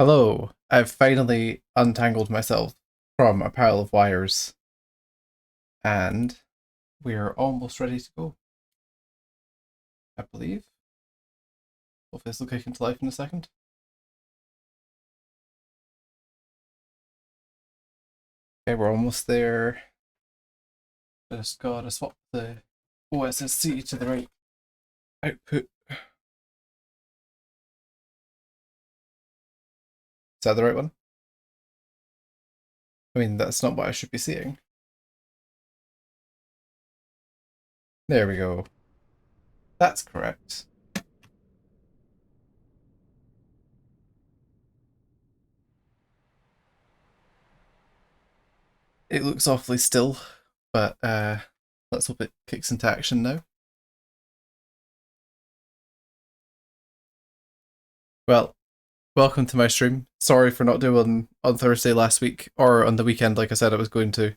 Hello, I've finally untangled myself from a pile of wires and we're almost ready to go, I believe. Hopefully this will kick into life in a second. Okay, we're almost there. Just gotta swap the OSSC to the right output. Is that the right one? I mean, that's not what I should be seeing. There we go. That's correct. It looks awfully still, but let's hope it kicks into action now. Well, welcome to my stream. Sorry for not doing on Thursday last week, or on the weekend like I said I was going to.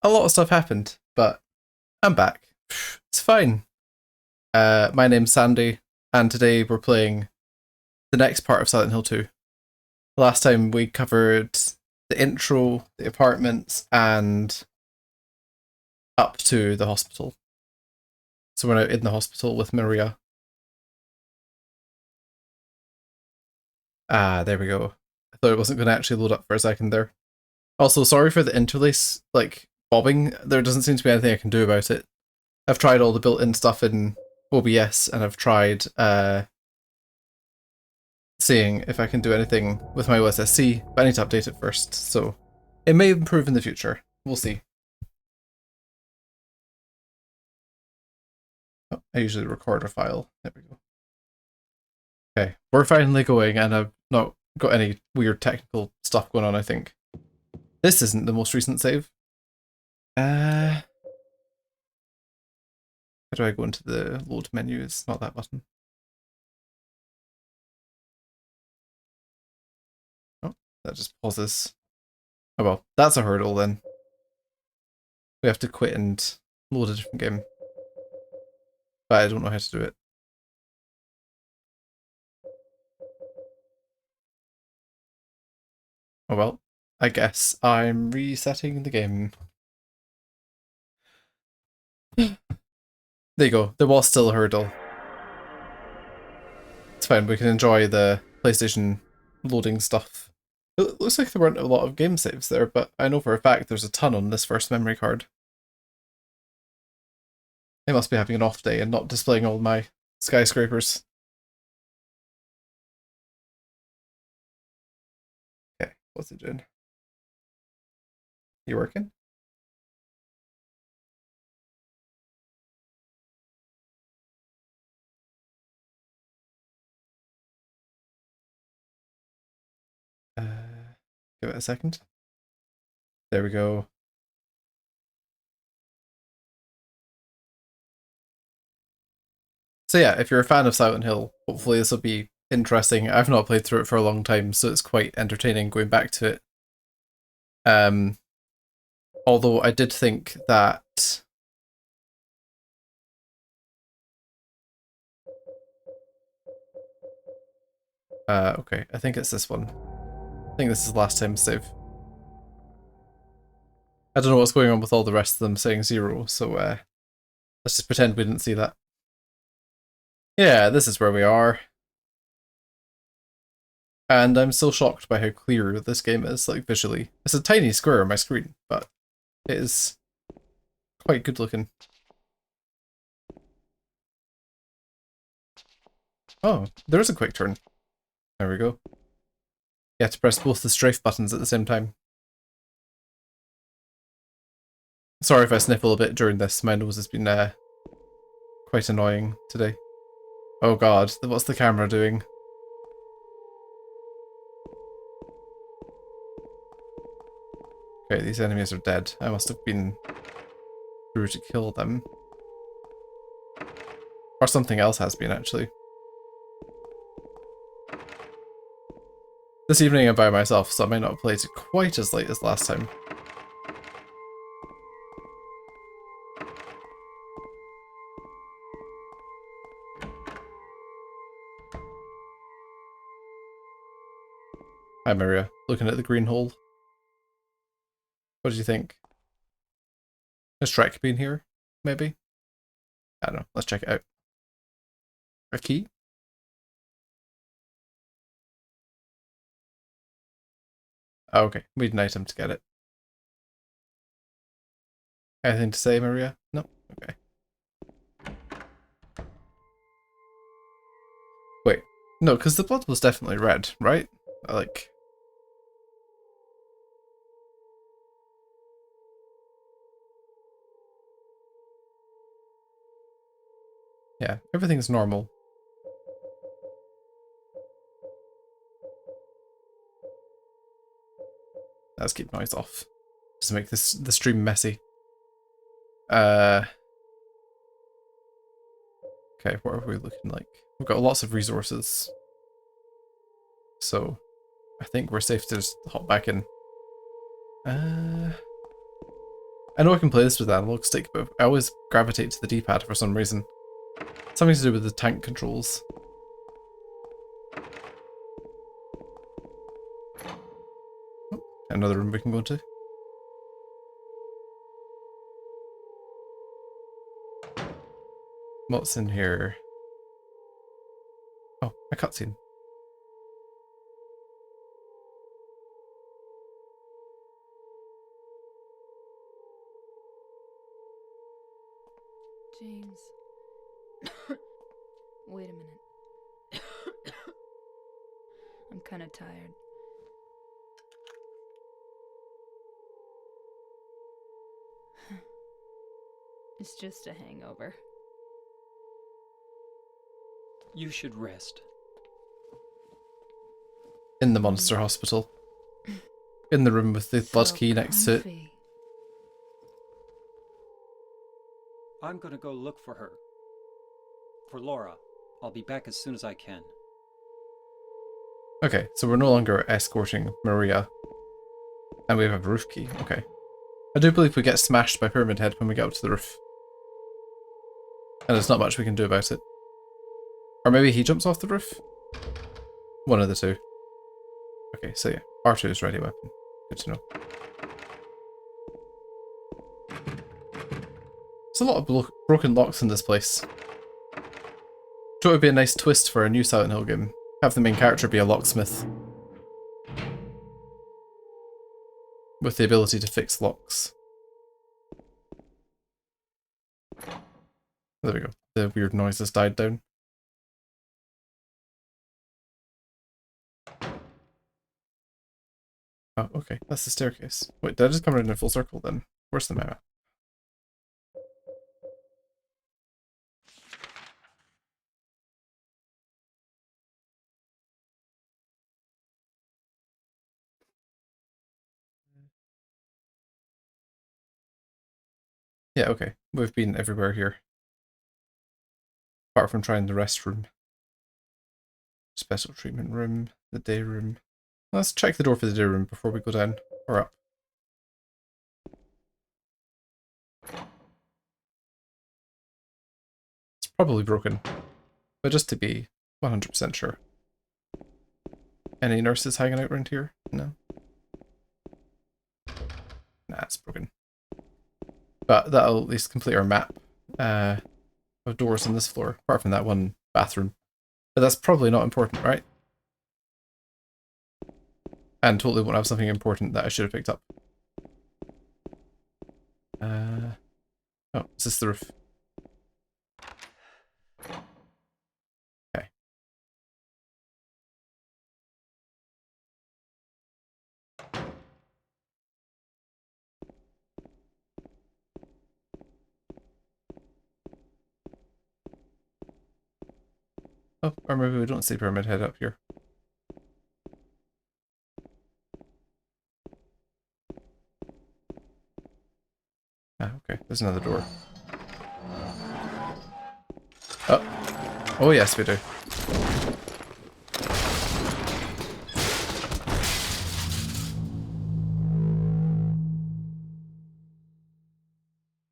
A lot of stuff happened, but I'm back. It's fine. My name's Sandy, and today we're playing the next part of Silent Hill 2. Last time we covered the intro, the apartments, and up to the hospital. So we're now in the hospital with Maria. Ah, there we go. I thought it wasn't going to actually load up for a second there. Also, sorry for the interlace, bobbing. There doesn't seem to be anything I can do about it. I've tried all the built-in stuff in OBS, and I've tried seeing if I can do anything with my OSSC, but I need to update it first, so it may improve in the future. We'll see. Oh, I usually record a file. There we go. Okay, we're finally going, and I've not got any weird technical stuff going on, I think. This isn't the most recent save. How do I go into the load menu? It's not that button. Oh, that just pauses. Oh well, that's a hurdle then. We have to quit and load a different game. But I don't know how to do it. Oh well, I guess I'm resetting the game. There you go, there was still a hurdle. It's fine, we can enjoy the PlayStation loading stuff. It looks like there weren't a lot of game saves there, but I know for a fact there's a ton on this first memory card. They must be having an off day and not displaying all my skyscrapers. Okay, what's it doing? You working? Give it a second. There we go. So yeah, if you're a fan of Silent Hill, hopefully this will be interesting. I've not played through it for a long time, so it's quite entertaining going back to it. Although I did think that okay, I think it's this one. I think this is the last time save. I don't know what's going on with all the rest of them saying 0, so let's just pretend we didn't see that. Yeah, this is where we are. And I'm still shocked by how clear this game is, visually. It's a tiny square on my screen, but it is quite good looking. Oh, there is a quick turn. There we go. You have to press both the strafe buttons at the same time. Sorry if I sniffle a bit during this, my nose has been quite annoying today. Oh god, what's the camera doing? Okay, these enemies are dead. I must have been through to kill them. Or something else has been, actually. This evening I'm by myself, so I might not have played it quite as late as last time. Hi Maria, looking at the green hole. What did you think? Has Shrek been here? Maybe? I don't know, let's check it out. A key? Oh, okay, we need an item to get it. Anything to say, Maria? No? Okay. Wait. No, because the blood was definitely red, right? Like... Yeah, everything's normal. Let's keep noise off. Just to make this the stream messy. Okay, what are we looking like? We've got lots of resources. So, I think we're safe to just hop back in. I know I can play this with analog stick, but I always gravitate to the D-pad for some reason. Something to do with the tank controls. Oh, another room we can go into. What's in here? Oh, a cutscene. James. Wait a minute. I'm kind of tired. It's just a hangover. You should rest. In the monster hospital. In the room with the blood key next to it. I'm gonna go look for her. For Laura. I'll be back as soon as I can. Okay, so we're no longer escorting Maria. And we have a roof key. Okay. I do believe we get smashed by Pyramid Head when we get up to the roof. And there's not much we can do about it. Or maybe he jumps off the roof? One of the two. Okay, so yeah. R2 is ready weapon. Good to know. There's a lot of broken locks in this place. Thought it would be a nice twist for a new Silent Hill game. Have the main character be a locksmith. With the ability to fix locks. There we go. The weird noises died down. Oh, okay. That's the staircase. Wait, did I just come around in a full circle then? Where's the map? Yeah, okay. We've been everywhere here. Apart from trying the restroom. Special treatment room. The day room. Let's check the door for the day room before we go down. Or up. It's probably broken. But just to be 100% sure. Any nurses hanging out around here? No? Nah, it's broken. But that'll at least complete our map of doors on this floor, apart from that one bathroom. But that's probably not important, right? And totally won't have something important that I should have picked up. Oh, is this the roof? Okay. Oh, or maybe we don't see Pyramid Head up here. Ah, okay. There's another door. Oh. Oh, yes, we do.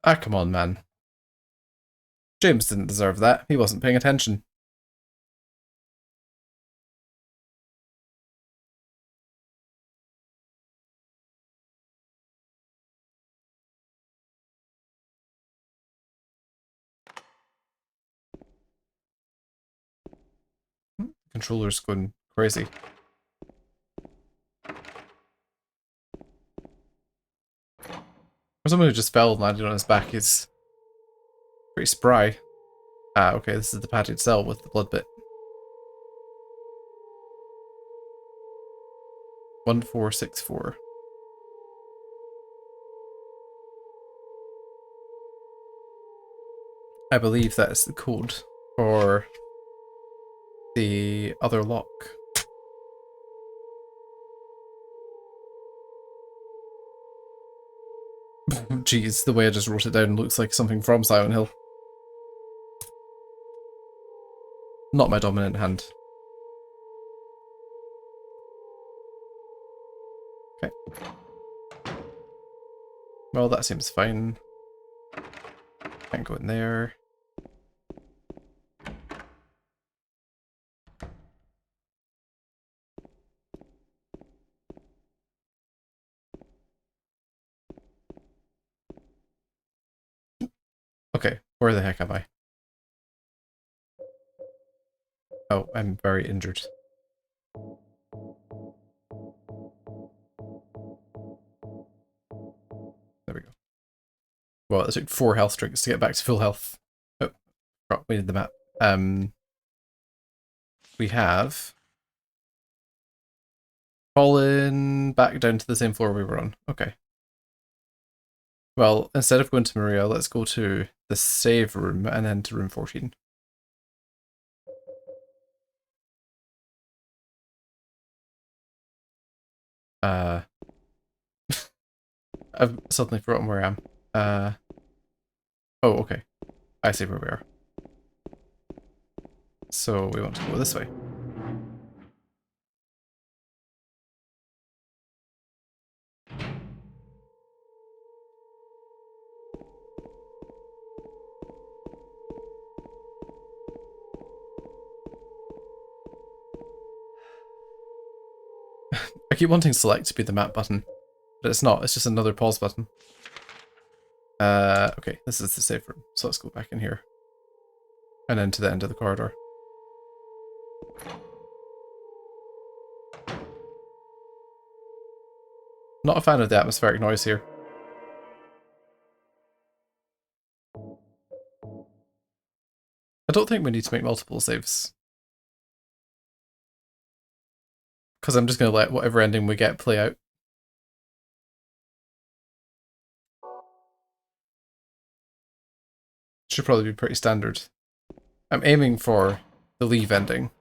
Ah, come on, man. James didn't deserve that. He wasn't paying attention. controller's going crazy. For someone who just fell and landed on his back, he's pretty spry. Ah, okay, this is the padded cell with the blood bit. 1464. I believe that is the code for the other lock. Jeez, the way I just wrote it down looks like something from Silent Hill. Not my dominant hand. Okay. Well, that seems fine. Can't go in there. Okay, where the heck am I? Oh, I'm very injured. There we go. Well, it took 4 health drinks to get back to full health. Oh, forgot we need the map. We have fallen back down to the same floor we were on. Okay. Well, instead of going to Maria, let's go to the save room and then to room 14. I've suddenly forgotten where I am. Oh, okay. I see where we are. So we want to go this way. I keep wanting select to be the map button, but it's not. It's just another pause button. Okay, this is the save room, so let's go back in here. And then to the end of the corridor. Not a fan of the atmospheric noise here. I don't think we need to make multiple saves. Because I'm just going to let whatever ending we get play out. Should probably be pretty standard. I'm aiming for the leave ending,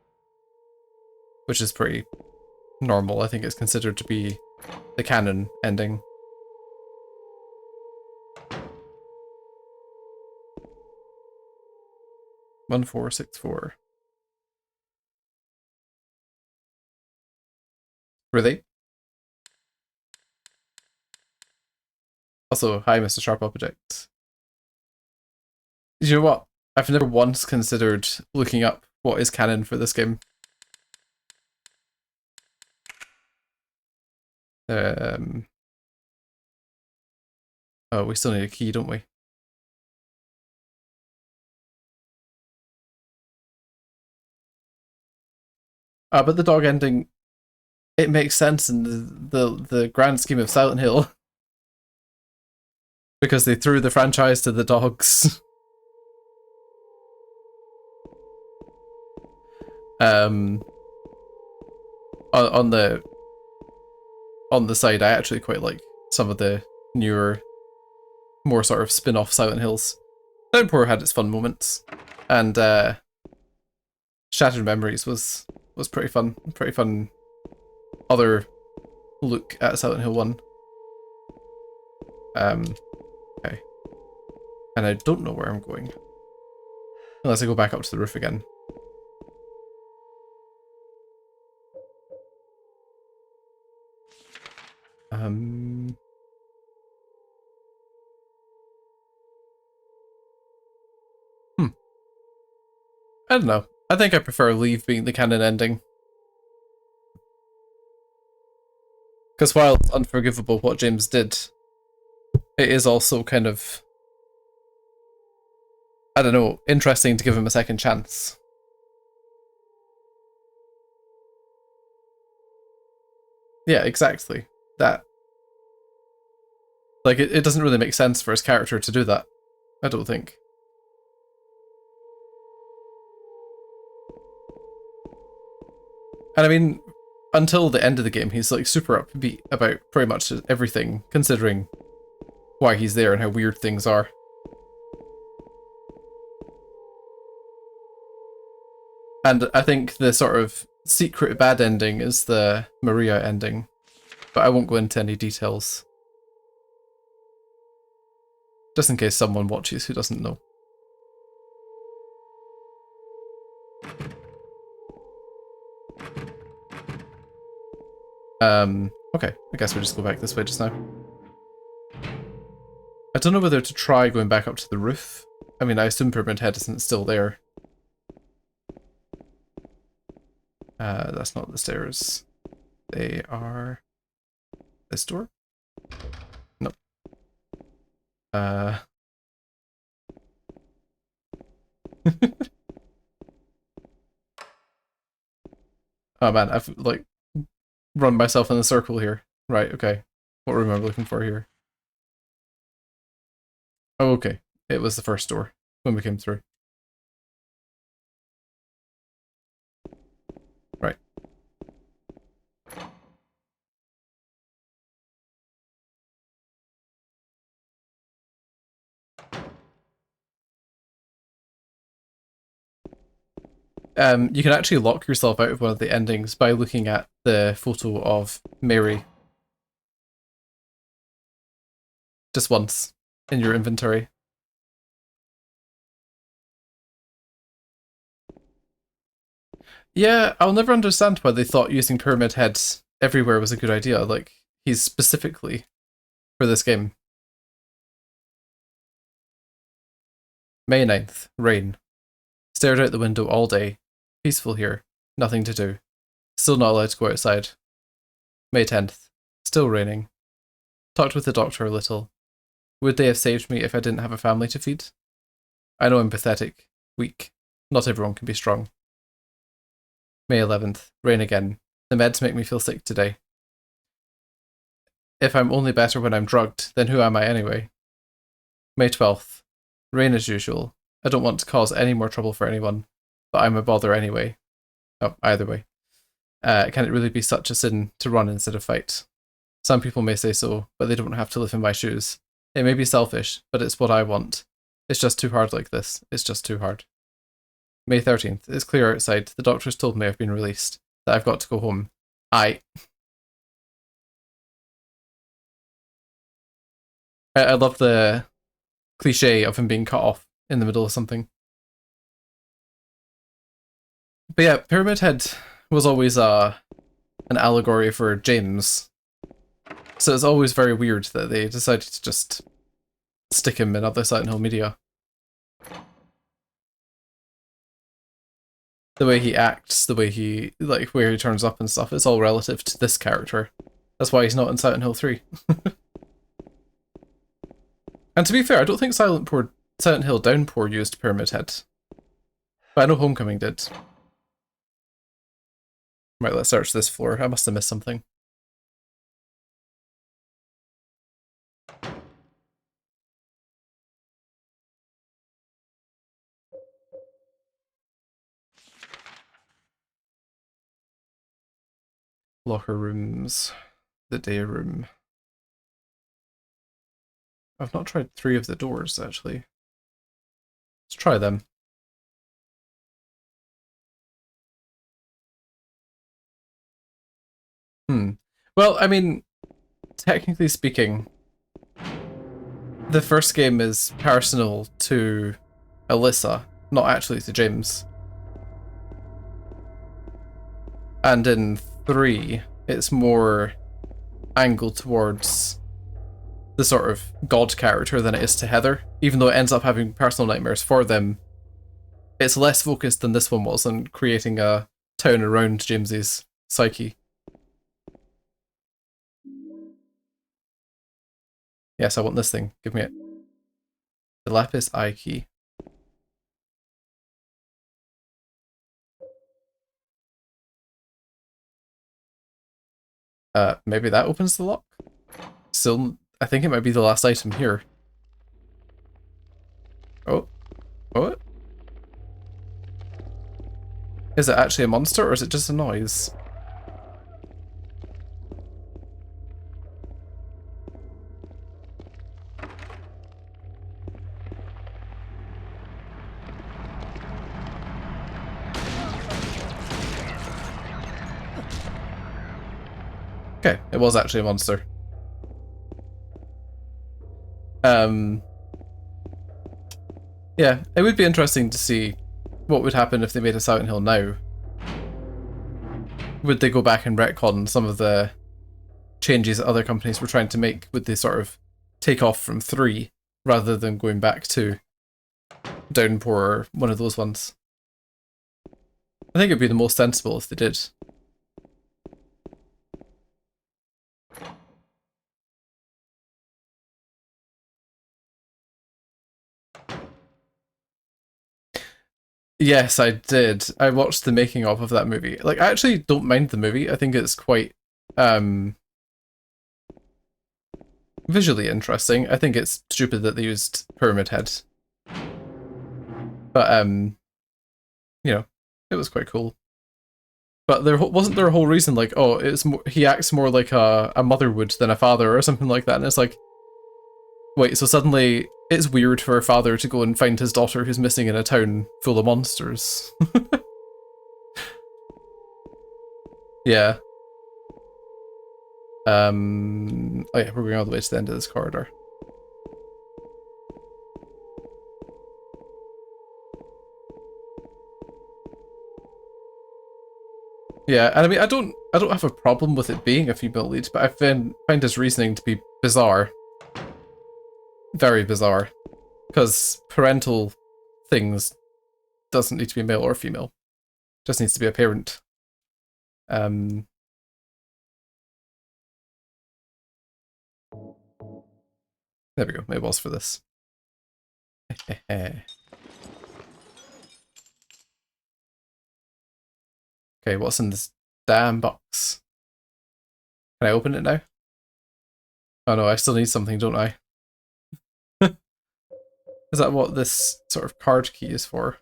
which is pretty normal. I think it's considered to be the canon ending. One 464. Really? Also, hi, Mr. Sharp Object. You know what? I've never once considered looking up what is canon for this game. Oh, we still need a key, don't we? But the dog ending, it makes sense in the grand scheme of Silent Hill. Because they threw the franchise to the dogs. On the side, I actually quite like some of the newer, more sort of spin-off Silent Hills. Downpour had its fun moments, and Shattered Memories was pretty fun. Pretty fun other look at Silent Hill 1. Okay. And I don't know where I'm going. Unless I go back up to the roof again. I don't know. I think I prefer Leave being the canon ending. Because while it's unforgivable what James did, it is also kind of, I don't know, interesting to give him a second chance. Yeah, exactly. That. Like, it doesn't really make sense for his character to do that. I don't think. And I mean, until the end of the game, he's like super upbeat about pretty much everything, considering why he's there and how weird things are. And I think the sort of secret bad ending is the Maria ending, but I won't go into any details. Just in case someone watches who doesn't know. Okay, I guess we'll just go back this way just now. I don't know whether to try going back up to the roof. I mean, I assume Pyramid Head isn't still there. That's not the stairs. They are... this door? Nope. Oh man, I've, like, run myself in a circle here. Right, okay. What room am I looking for here? Oh, okay. It was the first door when we came through. Right. You can actually lock yourself out of one of the endings by looking at the photo of Mary. Just once in your inventory. Yeah, I'll never understand why they thought using Pyramid Head everywhere was a good idea. Like, he's specifically for this game. May 9th, rain. Stared out the window all day. Peaceful here. Nothing to do. Still not allowed to go outside. May 10th. Still raining. Talked with the doctor a little. Would they have saved me if I didn't have a family to feed? I know I'm pathetic. Weak. Not everyone can be strong. May 11th. Rain again. The meds make me feel sick today. If I'm only better when I'm drugged, then who am I anyway? May 12th. Rain as usual. I don't want to cause any more trouble for anyone, but I'm a bother anyway. Oh, either way. Can it really be such a sin to run instead of fight? Some people may say so, but they don't have to live in my shoes. It may be selfish, but it's what I want. It's just too hard like this. It's just too hard. May 13th. It's clear outside. The doctors told me I've been released. That I've got to go home. I love the cliche of him being cut off in the middle of something. But yeah, Pyramid Head was always an allegory for James. So it's always very weird that they decided to just stick him in other Silent Hill media. The way he acts, the way he, like, where he turns up and stuff, it's all relative to this character. That's why he's not in Silent Hill 3. And to be fair, I don't think Silent Hill Downpour used Pyramid Head. But I know Homecoming did. Right, let's search this floor. I must have missed something. Locker rooms. The day room. I've not tried 3 of the doors, actually. Let's try them. Well, I mean, technically speaking, the first game is personal to Alyssa, not actually to James. And in 3, it's more angled towards the sort of god character than it is to Heather. Even though it ends up having personal nightmares for them, it's less focused than this one was on creating a town around James's psyche. Yes, I want this thing. Give me it. The lapis eye key. Maybe that opens the lock? Still, I think it might be the last item here. Oh. What? Is it actually a monster or is it just a noise? Okay, it was actually a monster. Yeah, it would be interesting to see what would happen if they made a Silent Hill now. Would they go back and retcon some of the changes that other companies were trying to make? Would they sort of take off from 3 rather than going back to Downpour or one of those ones? I think it'd be the most sensible if they did. Yes, I did. I watched the making of that movie. Like, I actually don't mind the movie. I think it's quite visually interesting. I think it's stupid that they used Pyramid Head. But you know, it was quite cool. But there wasn't there a whole reason like, oh, it's more, he acts more like a mother would than a father or something like that, and it's like, wait, so suddenly it's weird for a father to go and find his daughter who's missing in a town full of monsters. Yeah. Oh yeah, we're going all the way to the end of this corridor. Yeah, and I mean, I don't have a problem with it being a female lead, but I find his reasoning to be bizarre. Very bizarre. Because parental things doesn't need to be male or female. Just needs to be a parent. There we go, it was for this. Okay, what's in this damn box? Can I open it now? Oh no, I still need something, don't I? Is that what this sort of card key is for?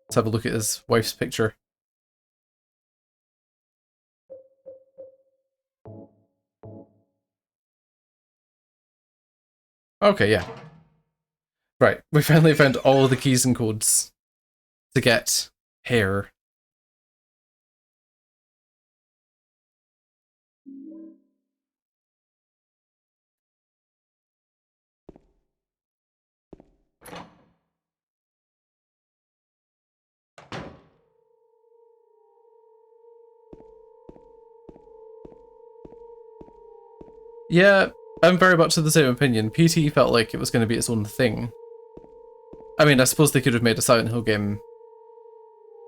Let's have a look at his wife's picture. Okay, yeah. Right, we finally found all the keys and codes to get hair. Yeah, I'm very much of the same opinion. PT felt like it was going to be its own thing. I mean, I suppose they could have made a Silent Hill game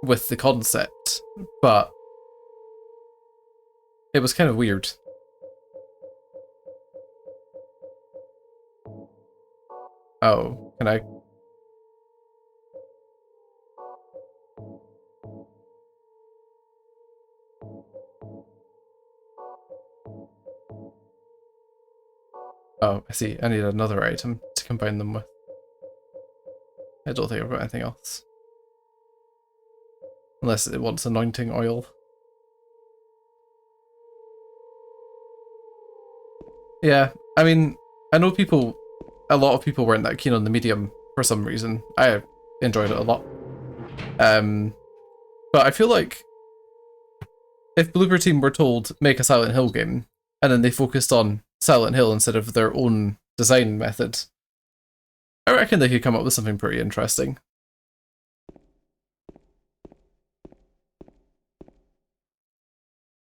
with the concept, but it was kind of weird. Oh, can I? Oh, I see. I need another item to combine them with. I don't think I've got anything else. Unless it wants anointing oil. Yeah, I mean, I know a lot of people weren't that keen on the medium for some reason. I enjoyed it a lot. But I feel like if Blooper Team were told, make a Silent Hill game, and then they focused on Silent Hill instead of their own design method, I reckon they could come up with something pretty interesting.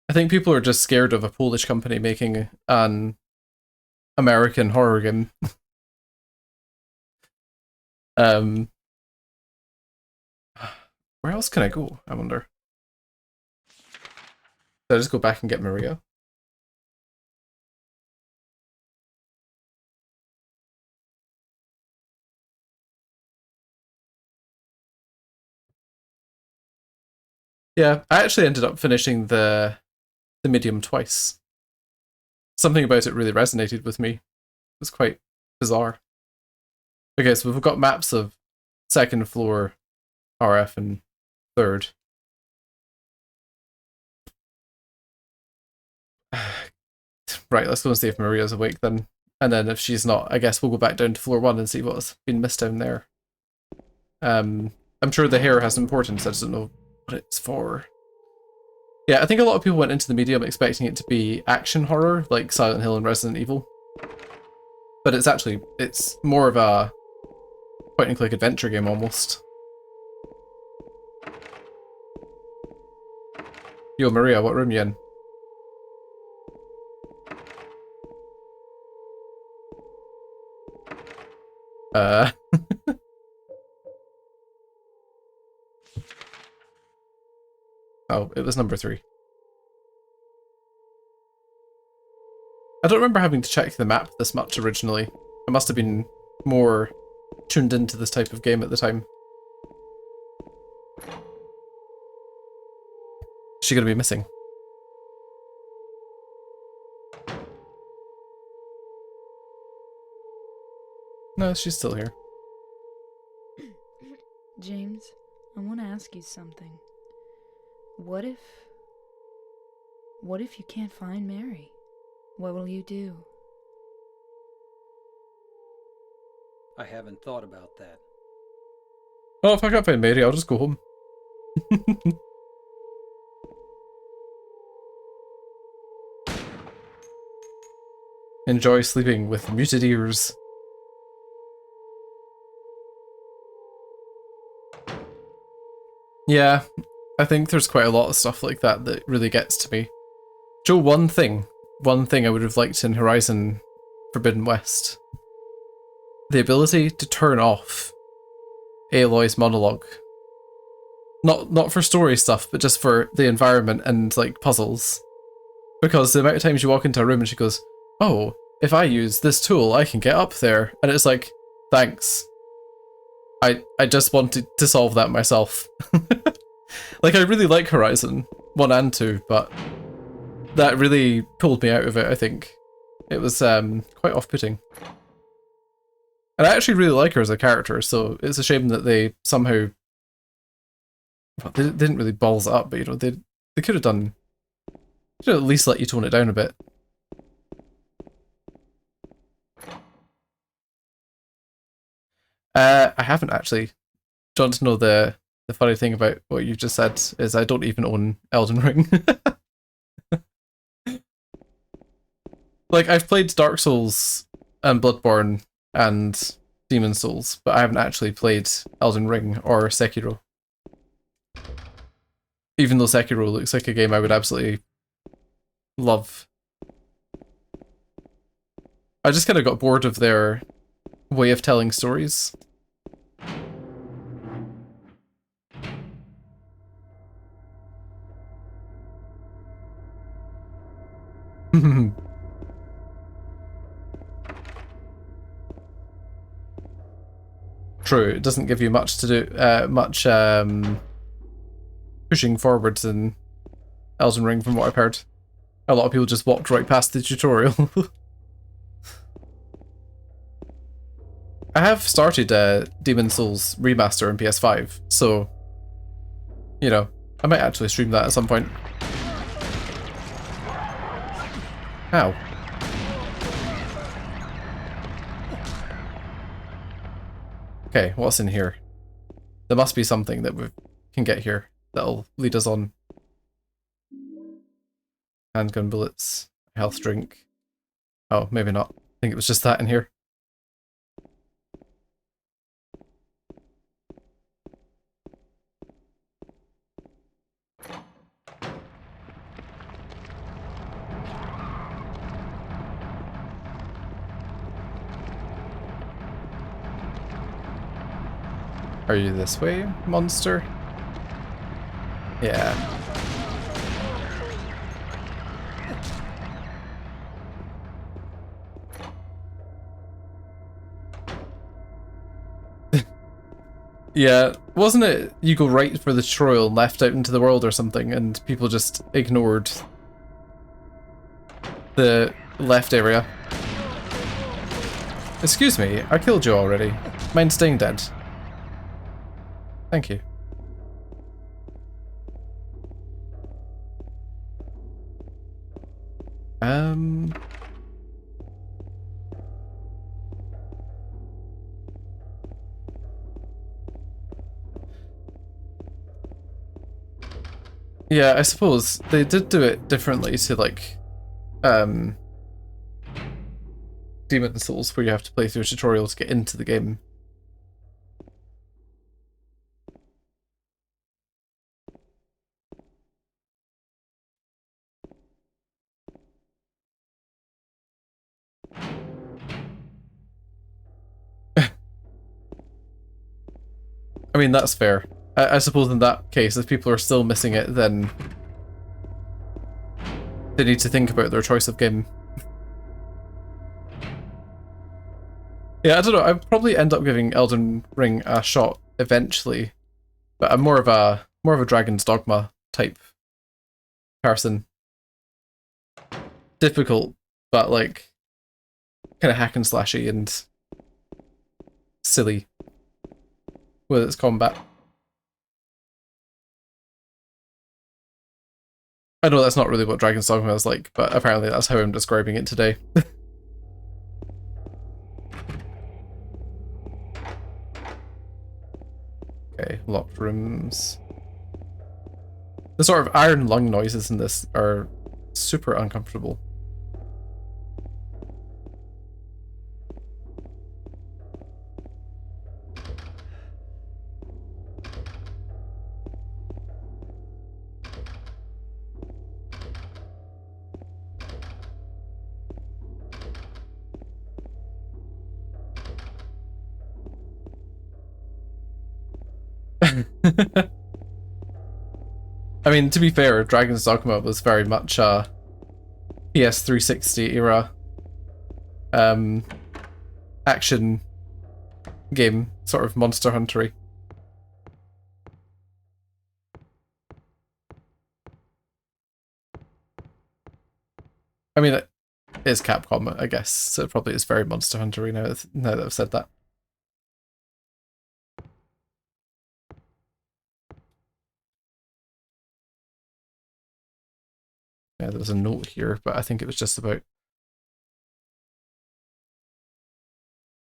I think people are just scared of a Polish company making an American horror game. Where else can I go, I wonder? Did I just go back and get Maria? Yeah, I actually ended up finishing the the medium twice. Something about it really resonated with me. It was quite bizarre. Okay, so we've got maps of second floor, RF, and third. Right, let's go and see if Maria's awake then. And then if she's not, I guess we'll go back down to floor 1 and see what's been missed down there. I'm sure the hair has importance, I just don't know what it's for. Yeah, I think a lot of people went into the medium expecting it to be action horror, like Silent Hill and Resident Evil. But it's more of a point-and-click adventure game almost. Yo, Maria, what room you in? Oh, it was number 3. I don't remember having to check the map this much originally. I must have been more tuned into this type of game at the time. Is she gonna be missing? No, she's still here. James, I want to ask you something. What if you can't find Mary? What will you do? I haven't thought about that. Oh, if I can't find Mary, I'll just go home. Enjoy sleeping with muted ears. Yeah, I think there's quite a lot of stuff like that that really gets to me. Joe, one thing I would have liked in Horizon Forbidden West. The ability to turn off Aloy's monologue. Not for story stuff, but just for the environment and like puzzles. Because the amount of times you walk into a room and she goes, oh, if I use this tool, I can get up there. And it's like, thanks. I just wanted to solve that myself. Like, I really like Horizon 1 and 2, but that really pulled me out of it, I think. It was quite off-putting. And I actually really like her as a character, so it's a shame that they somehow... Well, they didn't really balls it up, but, you know, they could have done... Could have at least let you tone it down a bit. I haven't actually. Do you want to know the funny thing about what you just said is I don't even own Elden Ring. Like, I've played Dark Souls and Bloodborne and Demon Souls, but I haven't actually played Elden Ring or Sekiro. Even though Sekiro looks like a game I would absolutely love. I just kind of got bored of their way of telling stories. True, it doesn't give you much to do, much pushing forwards in Elden Ring from what I've heard. A lot of people just walked right past the tutorial. I have started Demon Souls Remaster on PS5, so, you know, I might actually stream that at some point. Ow. Okay, what's in here? There must be something that we can get here that'll lead us on. Handgun bullets, health drink. Oh, maybe not. I think it was just that in here. Are you this way, monster? Yeah. Yeah, wasn't it you go right for the tutorial and left out into the world or something and people just ignored the left area. Excuse me, I killed you already. Mind staying dead? Thank you. Yeah, I suppose they did do it differently to like Demon Souls, where you have to play through a tutorial to get into the game. I mean, that's fair. I suppose in that case, if people are still missing it, then they need to think about their choice of game. Yeah, I don't know. I'd probably end up giving Elden Ring a shot eventually, but I'm more of a Dragon's Dogma type person. Difficult, but like kind of hack and slashy and silly with its combat. I know that's not really what Dragon's Dogma is like, but apparently that's how I'm describing it today. Okay, locked rooms. The sort of iron lung noises in this are super uncomfortable. I mean, to be fair, Dragon's Dogma was very much a PS360 era action game, sort of Monster Hunter-y. I mean, it is Capcom, I guess, so it probably is very Monster Hunter-y now that I've said that. Yeah, there was a note here, but I think it was just about...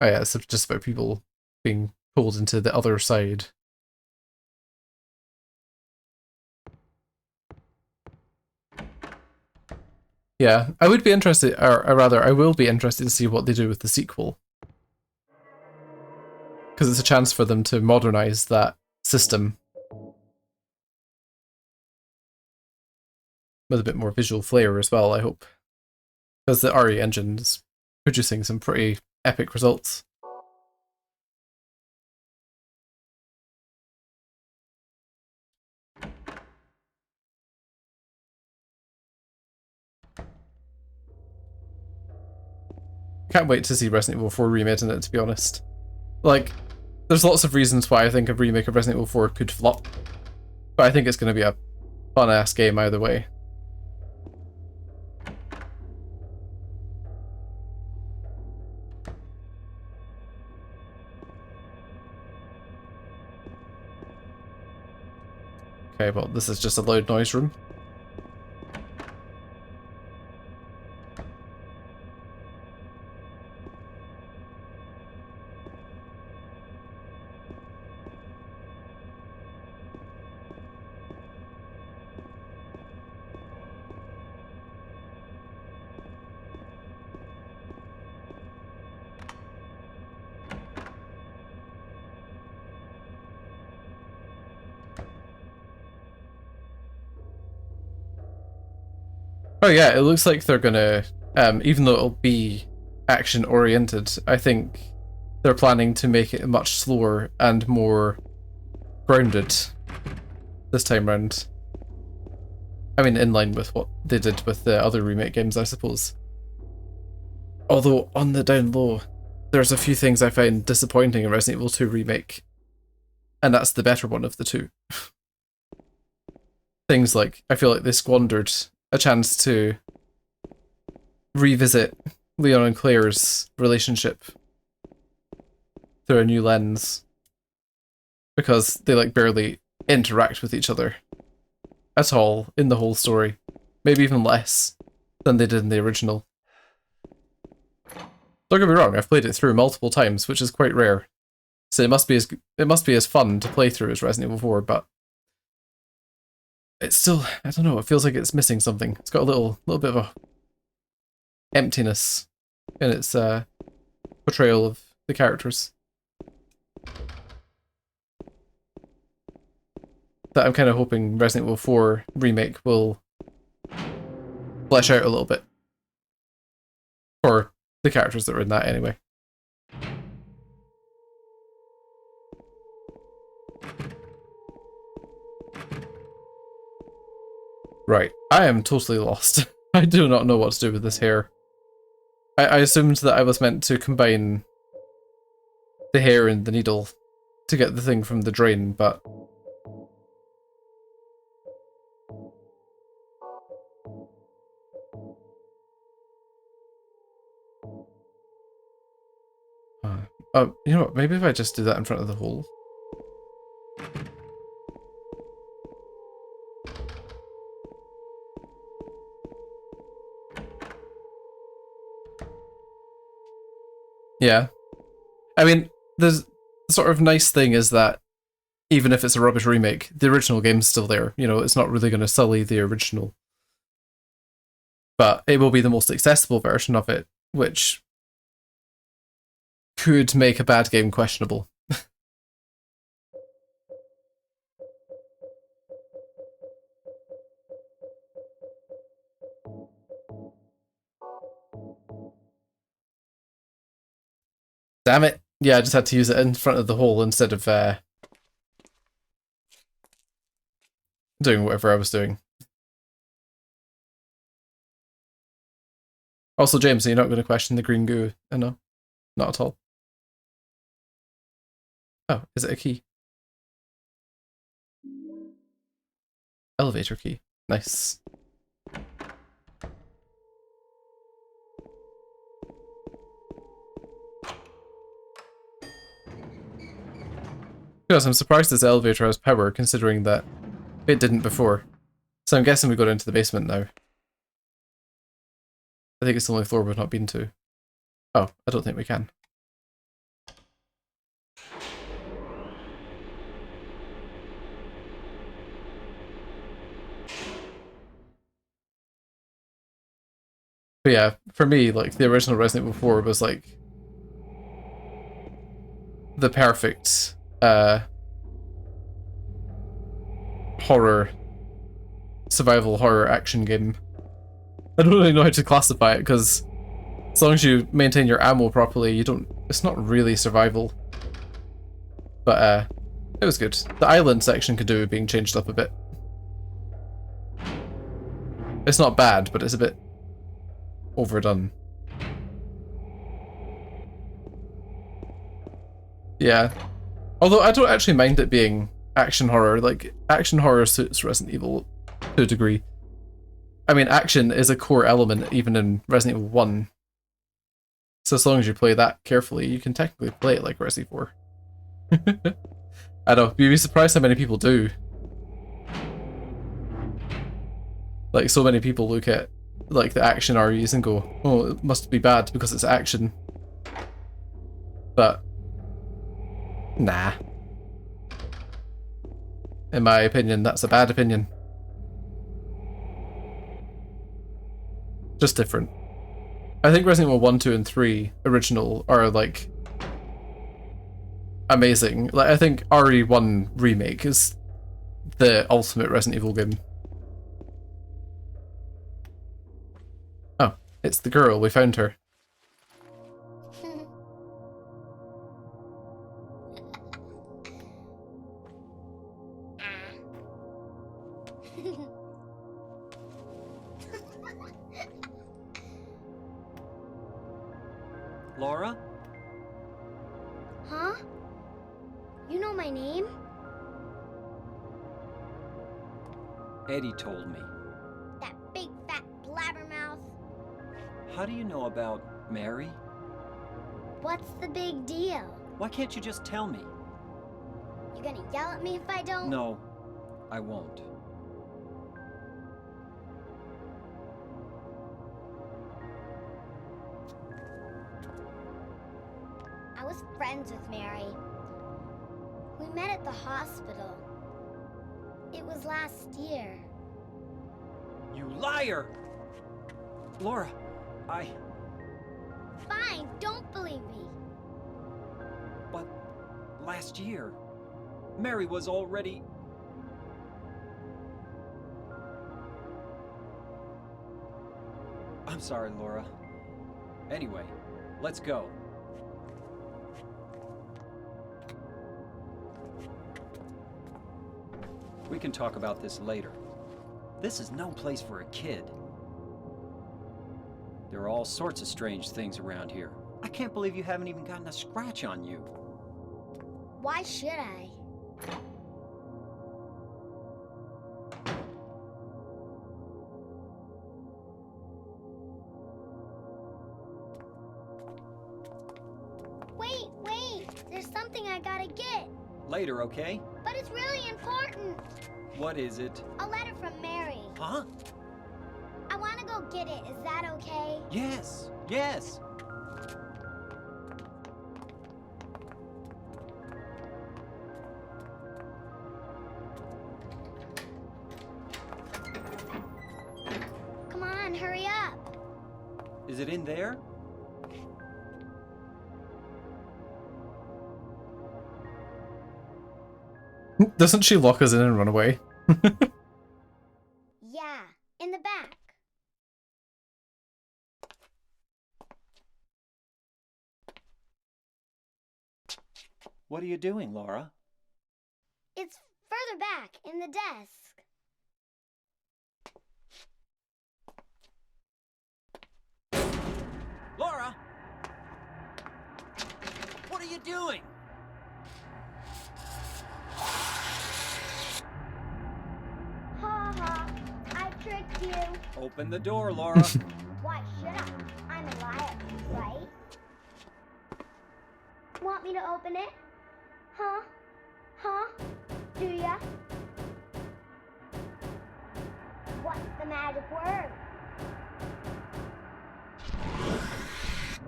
Oh yeah, it's just about people being pulled into the other side. Yeah, I would be interested, or rather, I will be interested to see what they do with the sequel. Because it's a chance for them to modernize that system with a bit more visual flair as well, I hope. Because the RE engine is producing some pretty epic results. Can't wait to see Resident Evil 4 remade in it, to be honest. Like, there's lots of reasons why I think a remake of Resident Evil 4 could flop, but I think it's going to be a fun-ass game either way. Okay, well, this is just a loud noise room. Oh yeah, it looks like they're gonna, even though it'll be action-oriented, I think they're planning to make it much slower and more grounded this time round. I mean, in line with what they did with the other remake games, I suppose. Although, on the down low, there's a few things I find disappointing in Resident Evil 2 Remake, and that's the better one of the two. Things like, I feel like they squandered a chance to revisit Leon and Claire's relationship through a new lens, because they like barely interact with each other at all in the whole story. Maybe even less than they did in the original. Don't get me wrong, I've played it through multiple times, which is quite rare. So it must be as fun to play through as Resident Evil 4, but it's still, I don't know, it feels like it's missing something. It's got a little bit of a emptiness in its portrayal of the characters that I'm kind of hoping Resident Evil 4 Remake will flesh out a little bit. For the characters that are in that anyway. Right, I am totally lost. I do not know what to do with this hair. I assumed that I was meant to combine the hair and the needle to get the thing from the drain, but... oh, you know what, maybe if I just do that in front of the hole? Yeah. I mean, the sort of nice thing is that even if it's a rubbish remake, the original game's still there. You know, it's not really going to sully the original. But it will be the most accessible version of it, which could make a bad game questionable. Damn it. Yeah, I just had to use it in front of the hole instead of doing whatever I was doing. Also, James, you're not going to question the green goo? No, not at all. Oh, is it a key? Elevator key. Nice. Yes, I'm surprised this elevator has power, considering that it didn't before. So I'm guessing we go into the basement now. I think it's the only floor we've not been to. Oh, I don't think we can. But yeah, for me, like, the original Resident Evil 4 was like the perfect horror, survival horror action game. I don't really know how to classify it, because as long as you maintain your ammo properly, you don't, it's not really survival. But it was good. The island section could do with being changed up a bit. It's not bad, but it's a bit overdone. Yeah. Although I don't actually mind it being action horror. Like, action horror suits Resident Evil to a degree. I mean, action is a core element even in Resident Evil 1. So as long as you play that carefully, you can technically play it like Resident 4. I know, you'd be surprised how many people do. Like, so many people look at like the action REs and go, oh, it must be bad because it's action. But nah. In my opinion, that's a bad opinion. Just different. I think Resident Evil 1, 2, and 3 original are like amazing. Like, I think RE1 Remake is the ultimate Resident Evil game. Oh, it's the girl. We found her. Laura? Huh? You know my name? Eddie told me. That big fat blabbermouth. How do you know about Mary? What's the big deal? Why can't you just tell me? You gonna yell at me if I don't? No, I won't. I was friends with Mary. We met at the hospital. It was last year. You liar! Laura, Fine, don't believe me. But last year, Mary was already... I'm sorry, Laura. Anyway, let's go. We can talk about this later. This is no place for a kid. There are all sorts of strange things around here. I can't believe you haven't even gotten a scratch on you. Why should I? Wait, there's something I gotta get. Later, okay? But it's really important. What is it? A letter from Mary. Huh? I wanna go get it, is that okay? Yes, yes. Come on, hurry up. Is it in there? Doesn't she lock us in and run away? Yeah, in the back. What are you doing, Laura? It's further back, in the desk. Laura! What are you doing? Ha ha, I tricked you. Open the door, Laura. Why should I? I'm a liar, right? Want me to open it? Huh? Huh? Do ya? What's the magic word?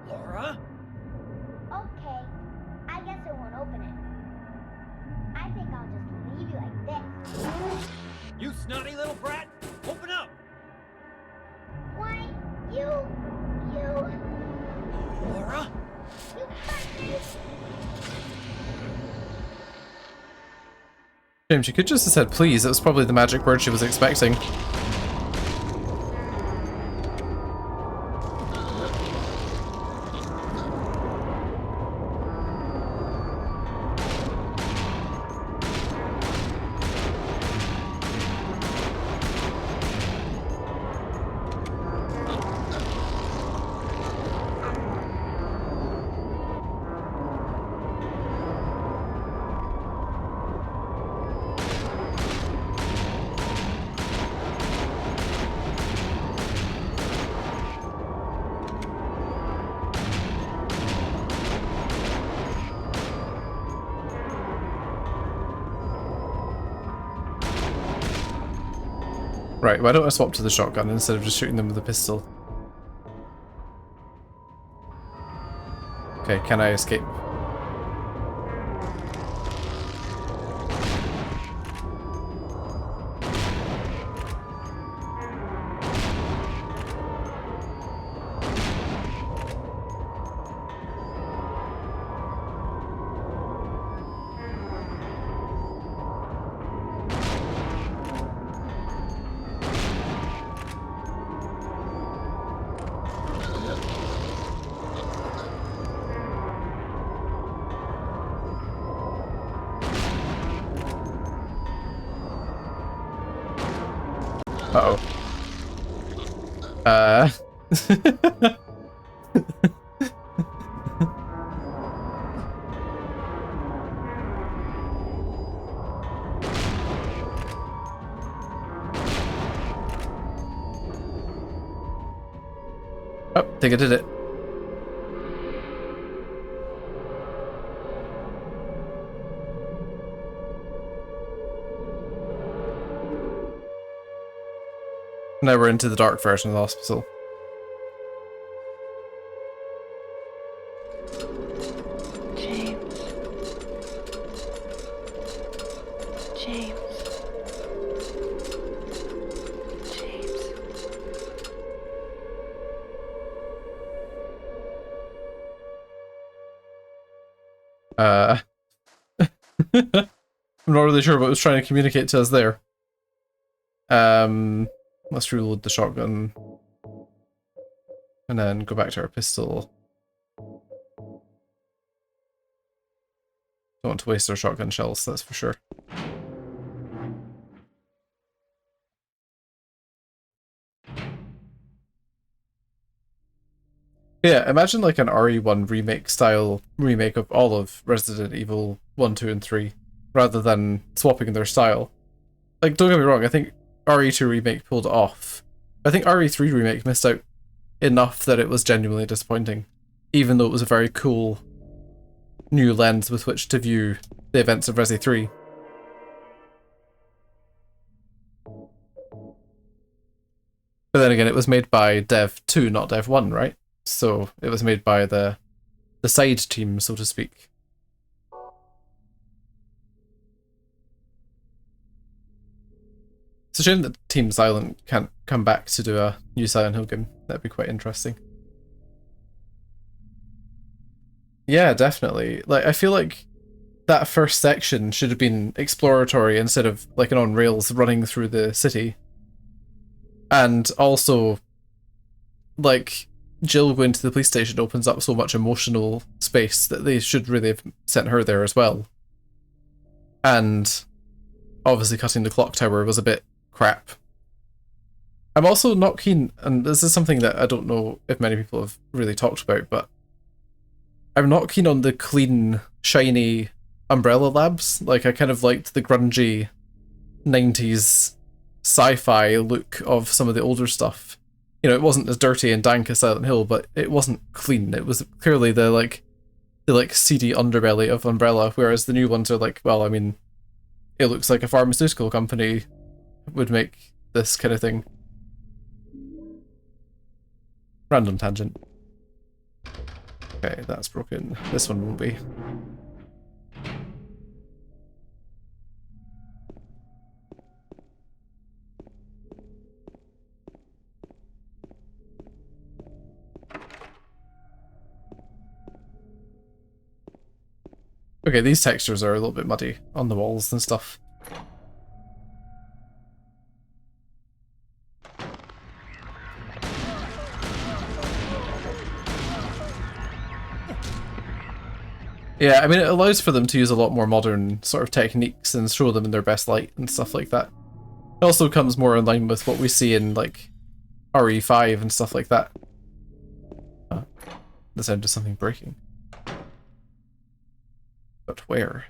Laura? Okay, I guess it won't open it. I think I'll just leave you like this. You snotty little brat! Open up! Why, you... Laura? You hurt me! James, you could just have said please. That was probably the magic word she was expecting. Right, why don't I swap to the shotgun instead of just shooting them with a pistol? Okay, can I escape? Uh-oh. Oh. think I did it. Now we're into the dark version of the hospital. James. James. James. I'm not really sure what it was trying to communicate to us there. Let's reload the shotgun. And then go back to our pistol. Don't want to waste our shotgun shells, that's for sure. Yeah, imagine like an RE1 remake style remake of all of Resident Evil 1, 2, and 3, rather than swapping their style. Like, don't get me wrong, I think RE2 remake pulled it off. I think RE3 remake missed out enough that it was genuinely disappointing, even though it was a very cool new lens with which to view the events of Resi 3. But then again, it was made by Dev 2, not Dev 1, right? So it was made by the side team, so to speak. It's a shame that Team Silent can't come back to do a new Silent Hill game. That'd be quite interesting. Yeah, definitely. Like, I feel like that first section should have been exploratory instead of like an on rails running through the city. And also, like, Jill going to the police station opens up so much emotional space that they should really have sent her there as well. And obviously cutting the clock tower was a bit crap. I'm also not keen, and this is something that I don't know if many people have really talked about, but I'm not keen on the clean, shiny Umbrella Labs. Like, I kind of liked the grungy 90s sci-fi look of some of the older stuff. You know, it wasn't as dirty and dank as Silent Hill, but it wasn't clean. It was clearly the seedy underbelly of Umbrella, whereas the new ones are like, well, I mean, it looks like a pharmaceutical company would make this kind of thing. Random tangent. Okay, that's broken. This one won't be. Okay, these textures are a little bit muddy on the walls and stuff. Yeah, I mean, it allows for them to use a lot more modern sort of techniques and show them in their best light and stuff like that. It also comes more in line with what we see in, like, RE5 and stuff like that. The sound of something breaking. But where?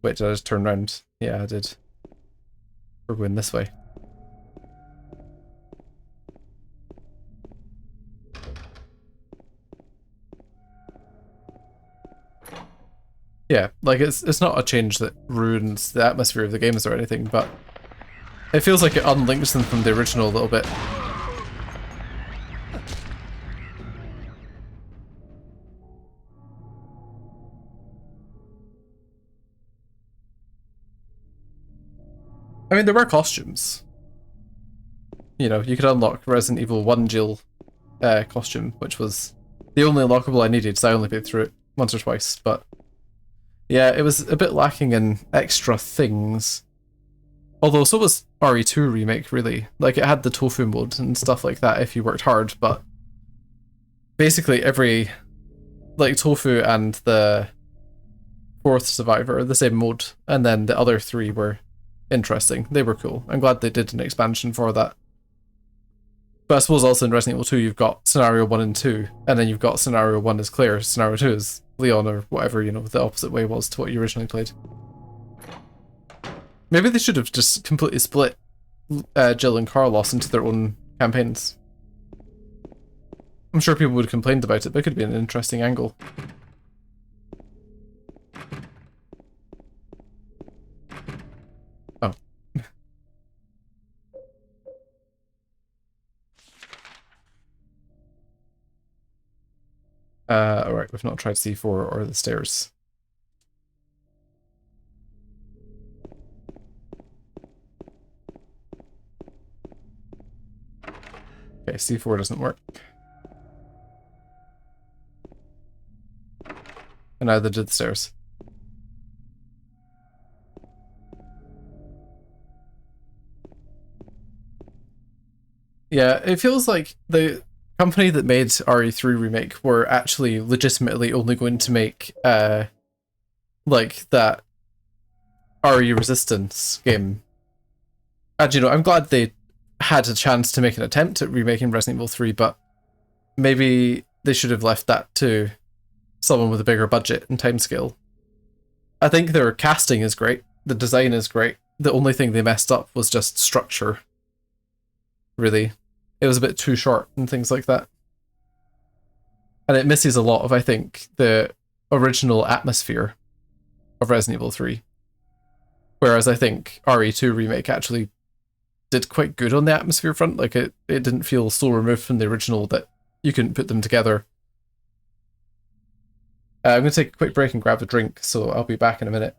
Wait, did I just turn around? Yeah, I did. We're going this way. Yeah, like it's not a change that ruins the atmosphere of the games or anything, but it feels like it unlinks them from the original a little bit. I mean, there were costumes. You know, you could unlock Resident Evil 1 Jill costume, which was the only unlockable I needed, so I only played through it once or twice, but yeah, it was a bit lacking in extra things. Although, so was RE2 Remake, really. Like, it had the tofu mode and stuff like that if you worked hard, but basically every, like, tofu and the fourth survivor are the same mode, and then the other three were interesting. They were cool. I'm glad they did an expansion for that. But I suppose also in Resident Evil 2 you've got Scenario 1 and 2, and then you've got Scenario 1 is Claire, Scenario 2 is Leon, or whatever, you know, the opposite way was to what you originally played. Maybe they should have just completely split Jill and Carlos into their own campaigns. I'm sure people would have complained about it, but it could be an interesting angle. Oh. Alright, we've not tried C4 or the stairs. Okay, C4 doesn't work. And neither did the stairs. Yeah, it feels like the company that made RE3 Remake were actually legitimately only going to make, like, that RE Resistance game. And, you know, I'm glad they had a chance to make an attempt at remaking Resident Evil 3, but maybe they should have left that to someone with a bigger budget and timescale. I think their casting is great, the design is great. The only thing they messed up was just structure. Really. It was a bit too short and things like that. And it misses a lot of, I think, the original atmosphere of Resident Evil 3. Whereas I think RE2 Remake actually did quite good on the atmosphere front. Like, it didn't feel so removed from the original that you couldn't put them together. I'm going to take a quick break and grab a drink, so I'll be back in a minute.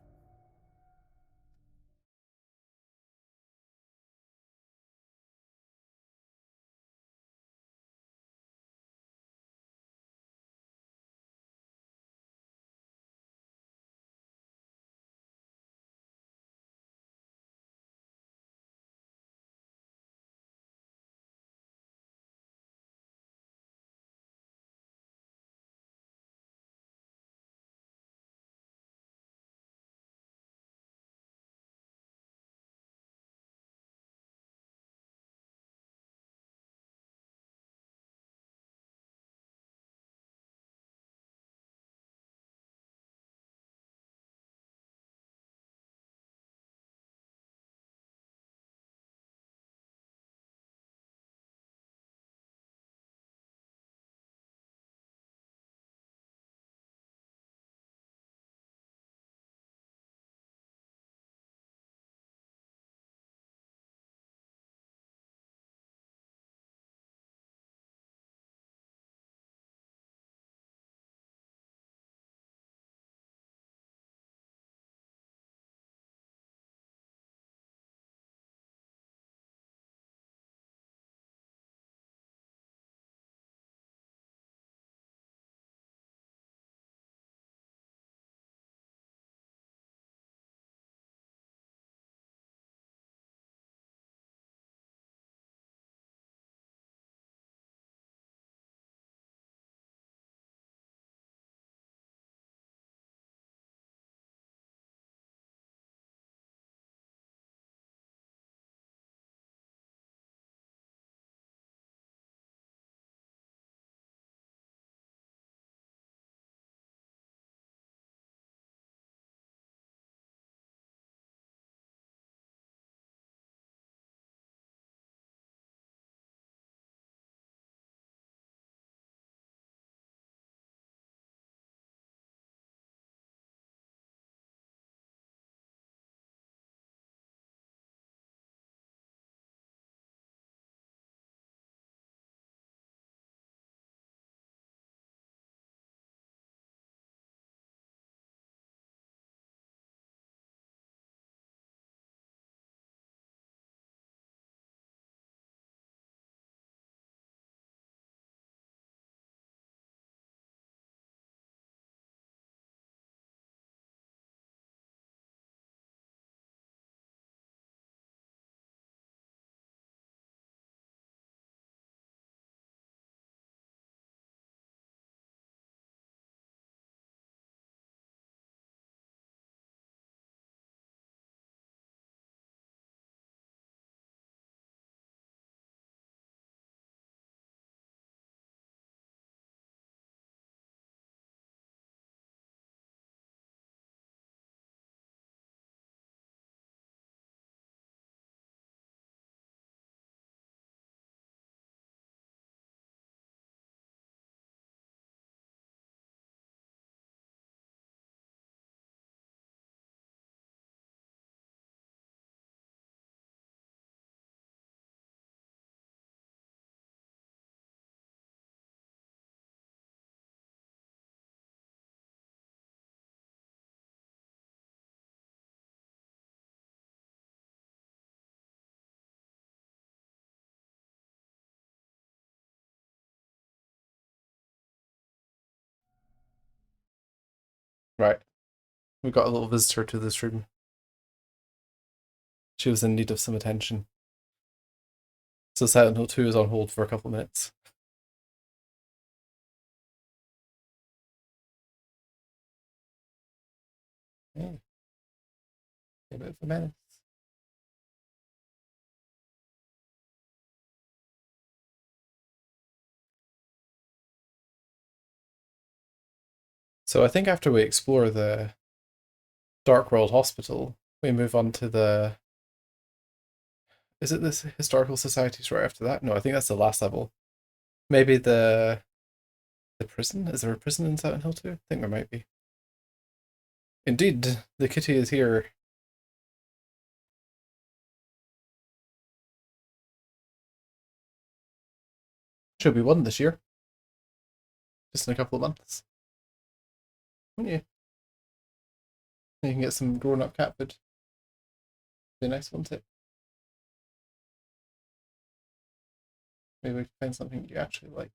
Right. We got a little visitor to this room. She was in need of some attention. So Silent Hill 2 is on hold for a couple of minutes. Hey. A bit of a menace. So I think after we explore the Dark World Hospital, we move on to the... Is it this Historical Societies right after that? No, I think that's the last level. Maybe the prison? Is there a prison in Silent Hill 2? I think there might be. Indeed, the kitty is here. Should be one this year. Just in a couple of months. Wouldn't you? You can get some grown-up cat food. Be nice, wouldn't it? Maybe we can find something you actually like.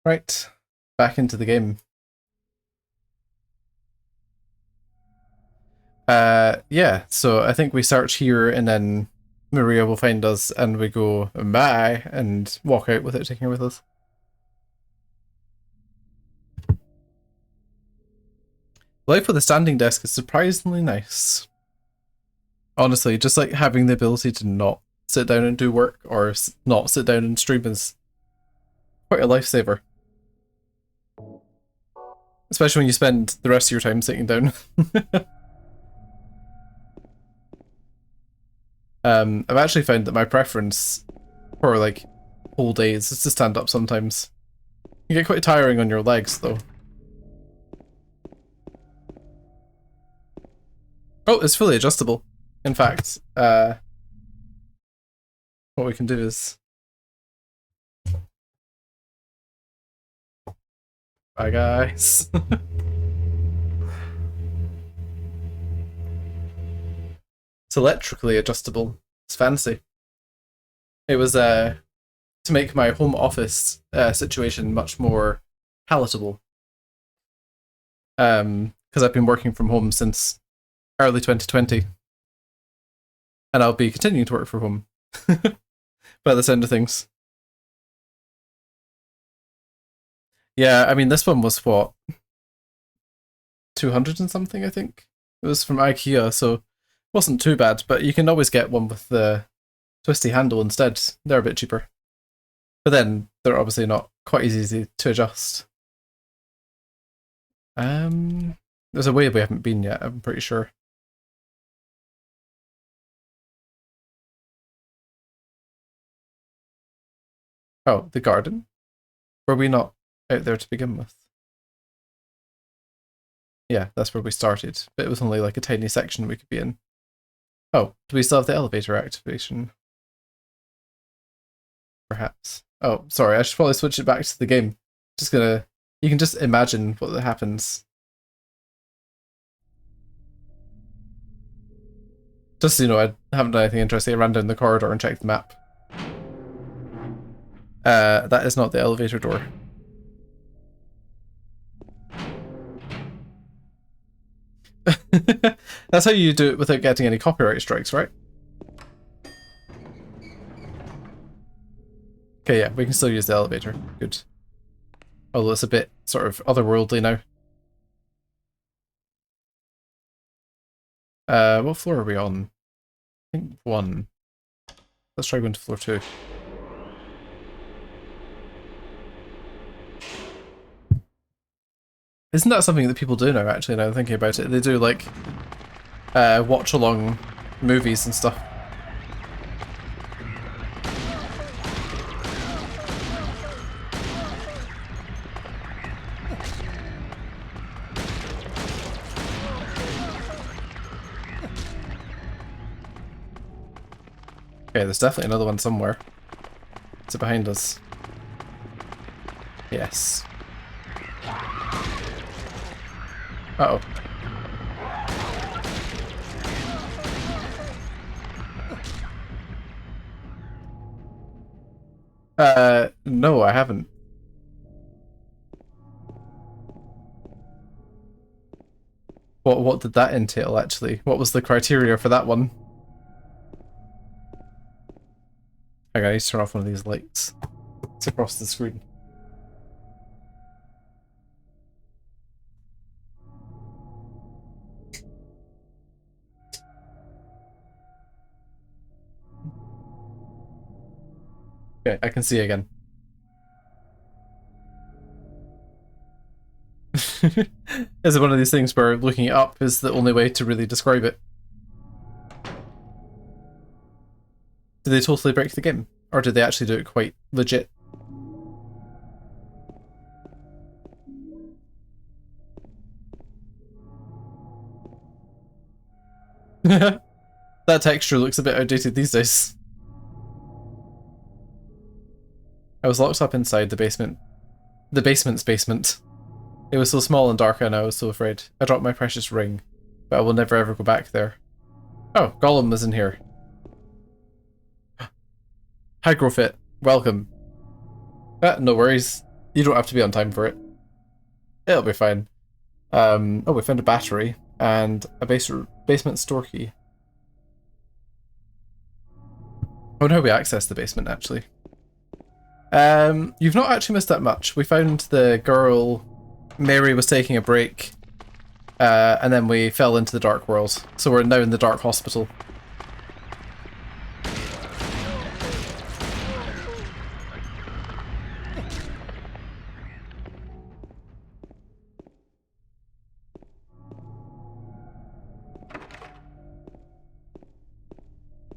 Right, back into the game. Yeah, so I think we search here and then Maria will find us and we go bye and walk out with it, taking her with us. Life with a standing desk is surprisingly nice. Honestly, just like having the ability to not sit down and do work or not sit down and stream is quite a lifesaver. Especially when you spend the rest of your time sitting down. I've actually found that my preference for like whole days is to stand up sometimes. You get quite tiring on your legs though. Oh, it's fully adjustable. In fact, what we can do is... Bye guys. It's electrically adjustable. It's fancy. It was to make my home office situation much more palatable. Because I've been working from home since early 2020. And I'll be continuing to work from home. By the sound of things. Yeah, I mean, this one was what? 200 and something, I think? It was from IKEA, so it wasn't too bad, but you can always get one with the twisty handle instead. They're a bit cheaper. But then, they're obviously not quite as easy to adjust. There's a way we haven't been yet, I'm pretty sure. Oh, the garden? Were we not out there to begin with? Yeah, that's where we started, but it was only like a tiny section we could be in. Oh, do we still have the elevator activation? Perhaps. Oh, sorry, I should probably switch it back to the game. Just gonna... You can just imagine what happens. Just so you know, I haven't done anything interesting. I ran down the corridor and checked the map. That is not the elevator door. That's how you do it without getting any copyright strikes, right? Okay, yeah, we can still use the elevator. Good. Although it's a bit sort of otherworldly now. What floor are we on? I think 1. Let's try going to floor 2. Isn't that something that people do now, actually, now I'm thinking about it? They do, like, watch-along movies and stuff. Okay, there's definitely another one somewhere. Is it behind us? Yes. Uh-oh. No, I haven't. What did that entail, actually? What was the criteria for that one? Hang on, I need to turn off one of these lights. It's across the screen. Okay, I can see again. Is it one of these things where looking it up is the only way to really describe it? Did they totally break the game? Or did they actually do it quite legit? That texture looks a bit outdated these days. I was locked up inside the basement. The basement's basement. It was so small and dark and I was so afraid. I dropped my precious ring, but I will never ever go back there. Oh, Gollum was in here. Hi Growfit, welcome. No worries. You don't have to be on time for it. It'll be fine. Oh, we found a battery and a basement store key. Oh no, we accessed the basement actually. You've not actually missed that much. We found the girl. Mary was taking a break, and then we fell into the dark world. So we're now in the dark hospital.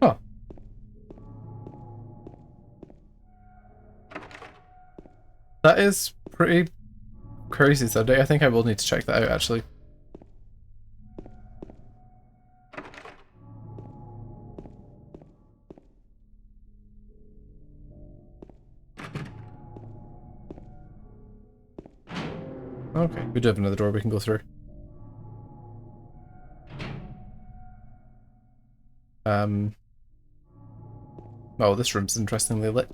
Huh. That is pretty crazy sounding. I think I will need to check that out actually. Okay, we do have another door we can go through. Oh, this room's interestingly lit.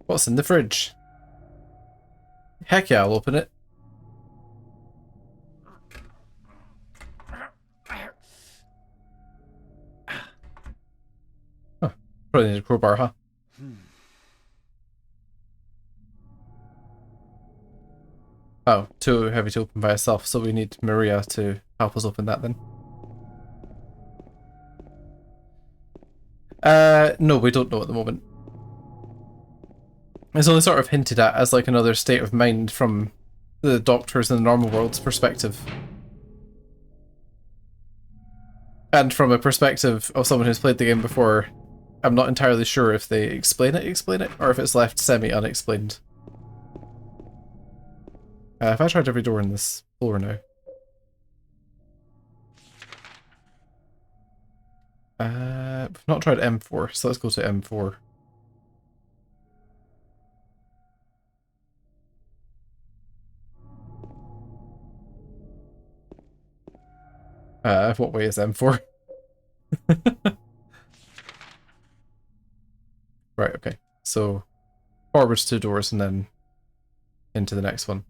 What's in the fridge? Heck yeah, I'll open it. Oh, probably need a crowbar, huh? Oh, too heavy to open by itself, so we need Maria to help us open that then. No, we don't know at the moment. It's only sort of hinted at as like another state of mind from the doctors in the normal world's perspective. And from a perspective of someone who's played the game before, I'm not entirely sure if they explain it, or if it's left semi-unexplained. Have I tried every door in this floor now? We've not tried M4, so let's go to M4. What way is M4? Right, okay. So, forwards 2 doors and then into the next one.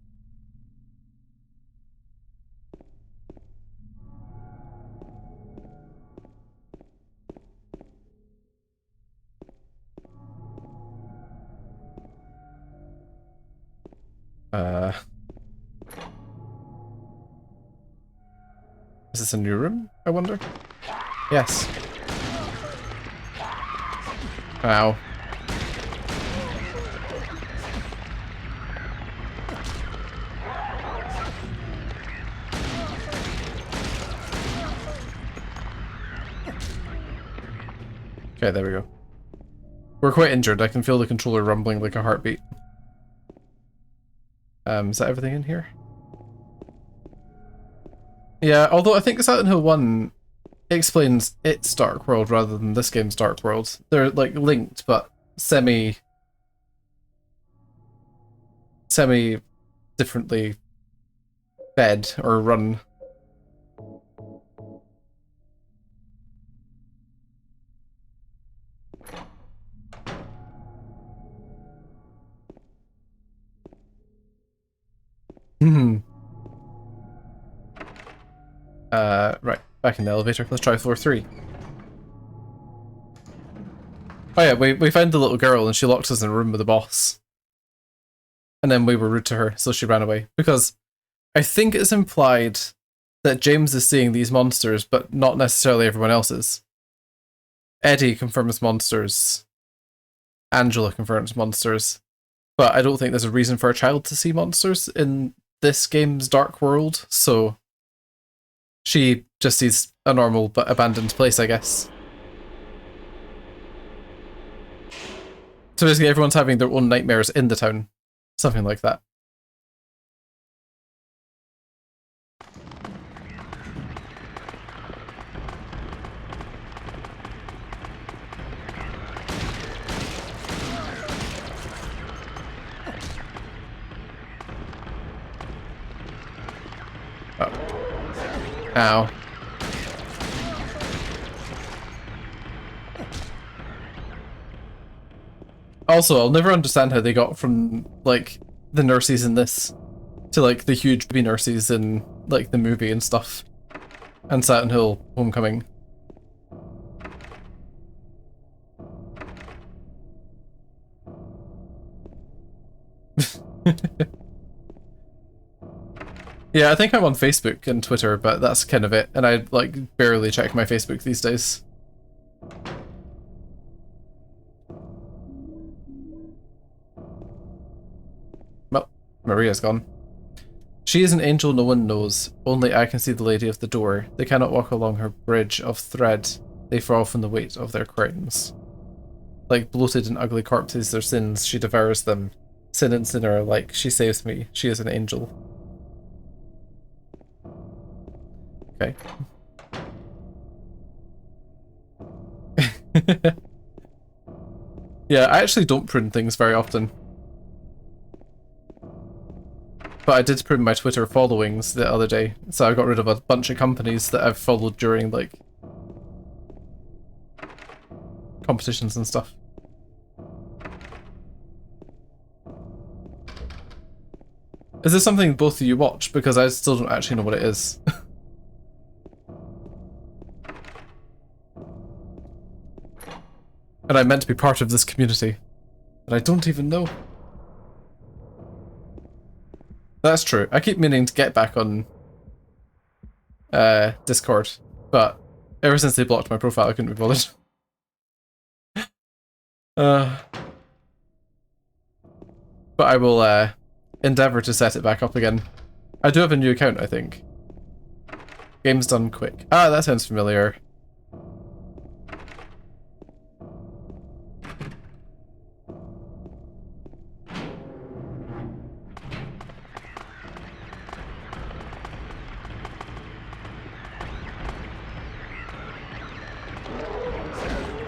Is this a new room, I wonder? Yes. Ow. Okay, there we go. We're quite injured. I can feel the controller rumbling like a heartbeat. Is that everything in here? Yeah, although I think Silent Hill 1 explains its Dark World rather than this game's Dark World. They're like linked, but semi differently fed or run. Hmm. Right, back in the elevator. Let's try floor 3. Oh yeah, we found the little girl and she locked us in a room with the boss. And then we were rude to her, so she ran away. Because I think it's implied that James is seeing these monsters, but not necessarily everyone else is. Eddie confirms monsters. Angela confirms monsters. But I don't think there's a reason for a child to see monsters in this game's Dark World, so she just sees a normal but abandoned place, I guess. So basically everyone's having their own nightmares in the town. Something like that. Oh. Ow. Also, I'll never understand how they got from, like, the nurses in this to, like, the huge baby nurses in, like, the movie and stuff. And Silent Hill Homecoming. Yeah, I think I'm on Facebook and Twitter, but that's kind of it. And I, like, barely check my Facebook these days. Well, Maria's gone. She is an angel no one knows. Only I can see the lady of the door. They cannot walk along her bridge of thread. They fall from the weight of their crimes. Like bloated and ugly corpses, their sins, she devours them. Sin and sinner alike, she saves me. She is an angel. Okay. Yeah, I actually don't prune things very often. But I did prune my Twitter followings the other day, so I got rid of a bunch of companies that I've followed during, like, competitions and stuff. Is this something both of you watch? Because I still don't actually know what it is. And I meant to be part of this community. But I don't even know. That's true. I keep meaning to get back on Discord, but ever since they blocked my profile, I couldn't be bothered. But I will endeavour to set it back up again. I do have a new account, I think. Game's done quick. Ah, that sounds familiar.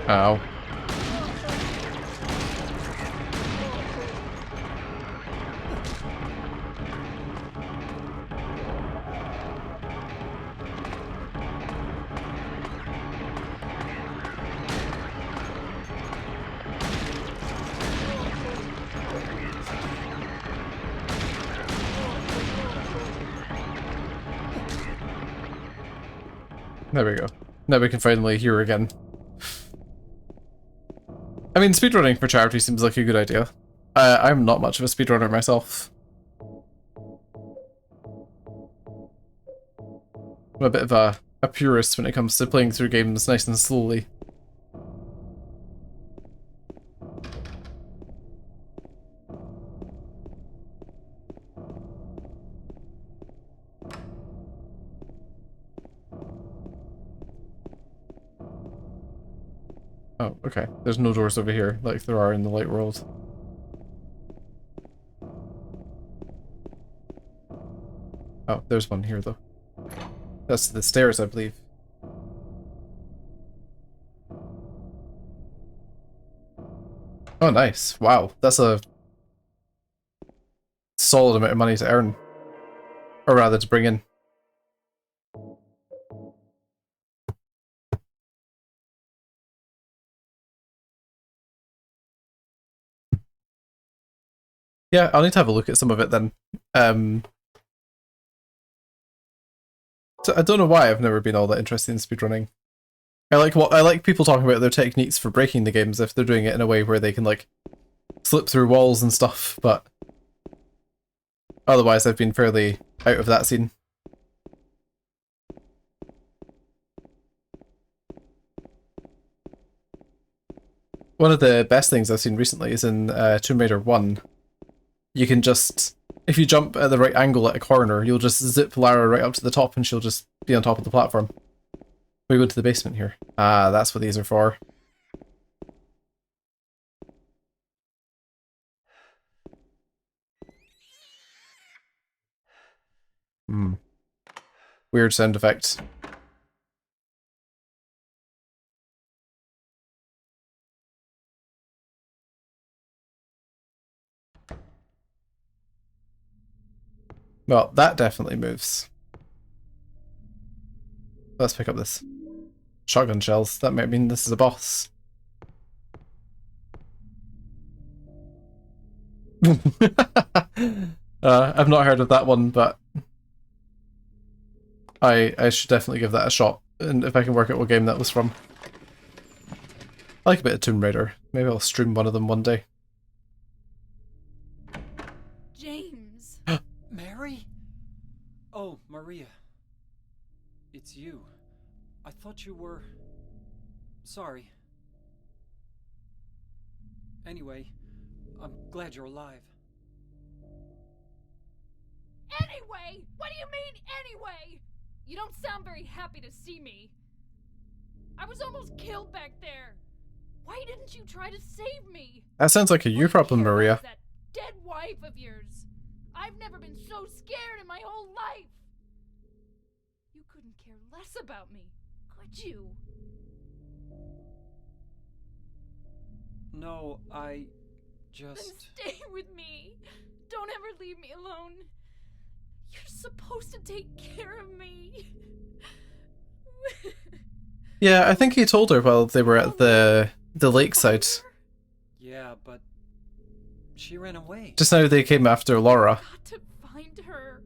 Ow. There we go. Now we can finally hear again. I mean, speedrunning for charity seems like a good idea. I'm not much of a speedrunner myself. I'm a bit of a purist when it comes to playing through games nice and slowly. Oh, okay. There's no doors over here, like there are in the light world. Oh, there's one here, though. That's the stairs, I believe. Oh, nice. Wow. That's a solid amount of money to earn. Or rather, to bring in. Yeah, I'll need to have a look at some of it then. So I don't know why I've never been all that interested in speedrunning. I like people talking about their techniques for breaking the games if they're doing it in a way where they can like slip through walls and stuff, but otherwise I've been fairly out of that scene. One of the best things I've seen recently is in Tomb Raider 1. You can just, if you jump at the right angle at a corner, you'll just zip Lara right up to the top and she'll just be on top of the platform. We go to the basement here. Ah, that's what these are for. Hmm. Weird sound effects. Well, that definitely moves. Let's pick up this. Shotgun shells. That might mean this is a boss. I've not heard of that one, but I should definitely give that a shot, and if I can work out what game that was from. I like a bit of Tomb Raider. Maybe I'll stream one of them one day. James. Mary? Oh, Maria. It's you. I thought you were... Sorry. Anyway, I'm glad you're alive. Anyway? What do you mean, anyway? You don't sound very happy to see me. I was almost killed back there. Why didn't you try to save me? That sounds like a you problem, What Maria. that dead wife of yours? I've never been so scared in my whole life. You couldn't care less about me, could you? No, I just... Then stay with me. Don't ever leave me alone. You're supposed to take care of me. Yeah, I think he told her while they were at the lakeside. Yeah, but she ran away. Just now they came after Laura. Got to find her.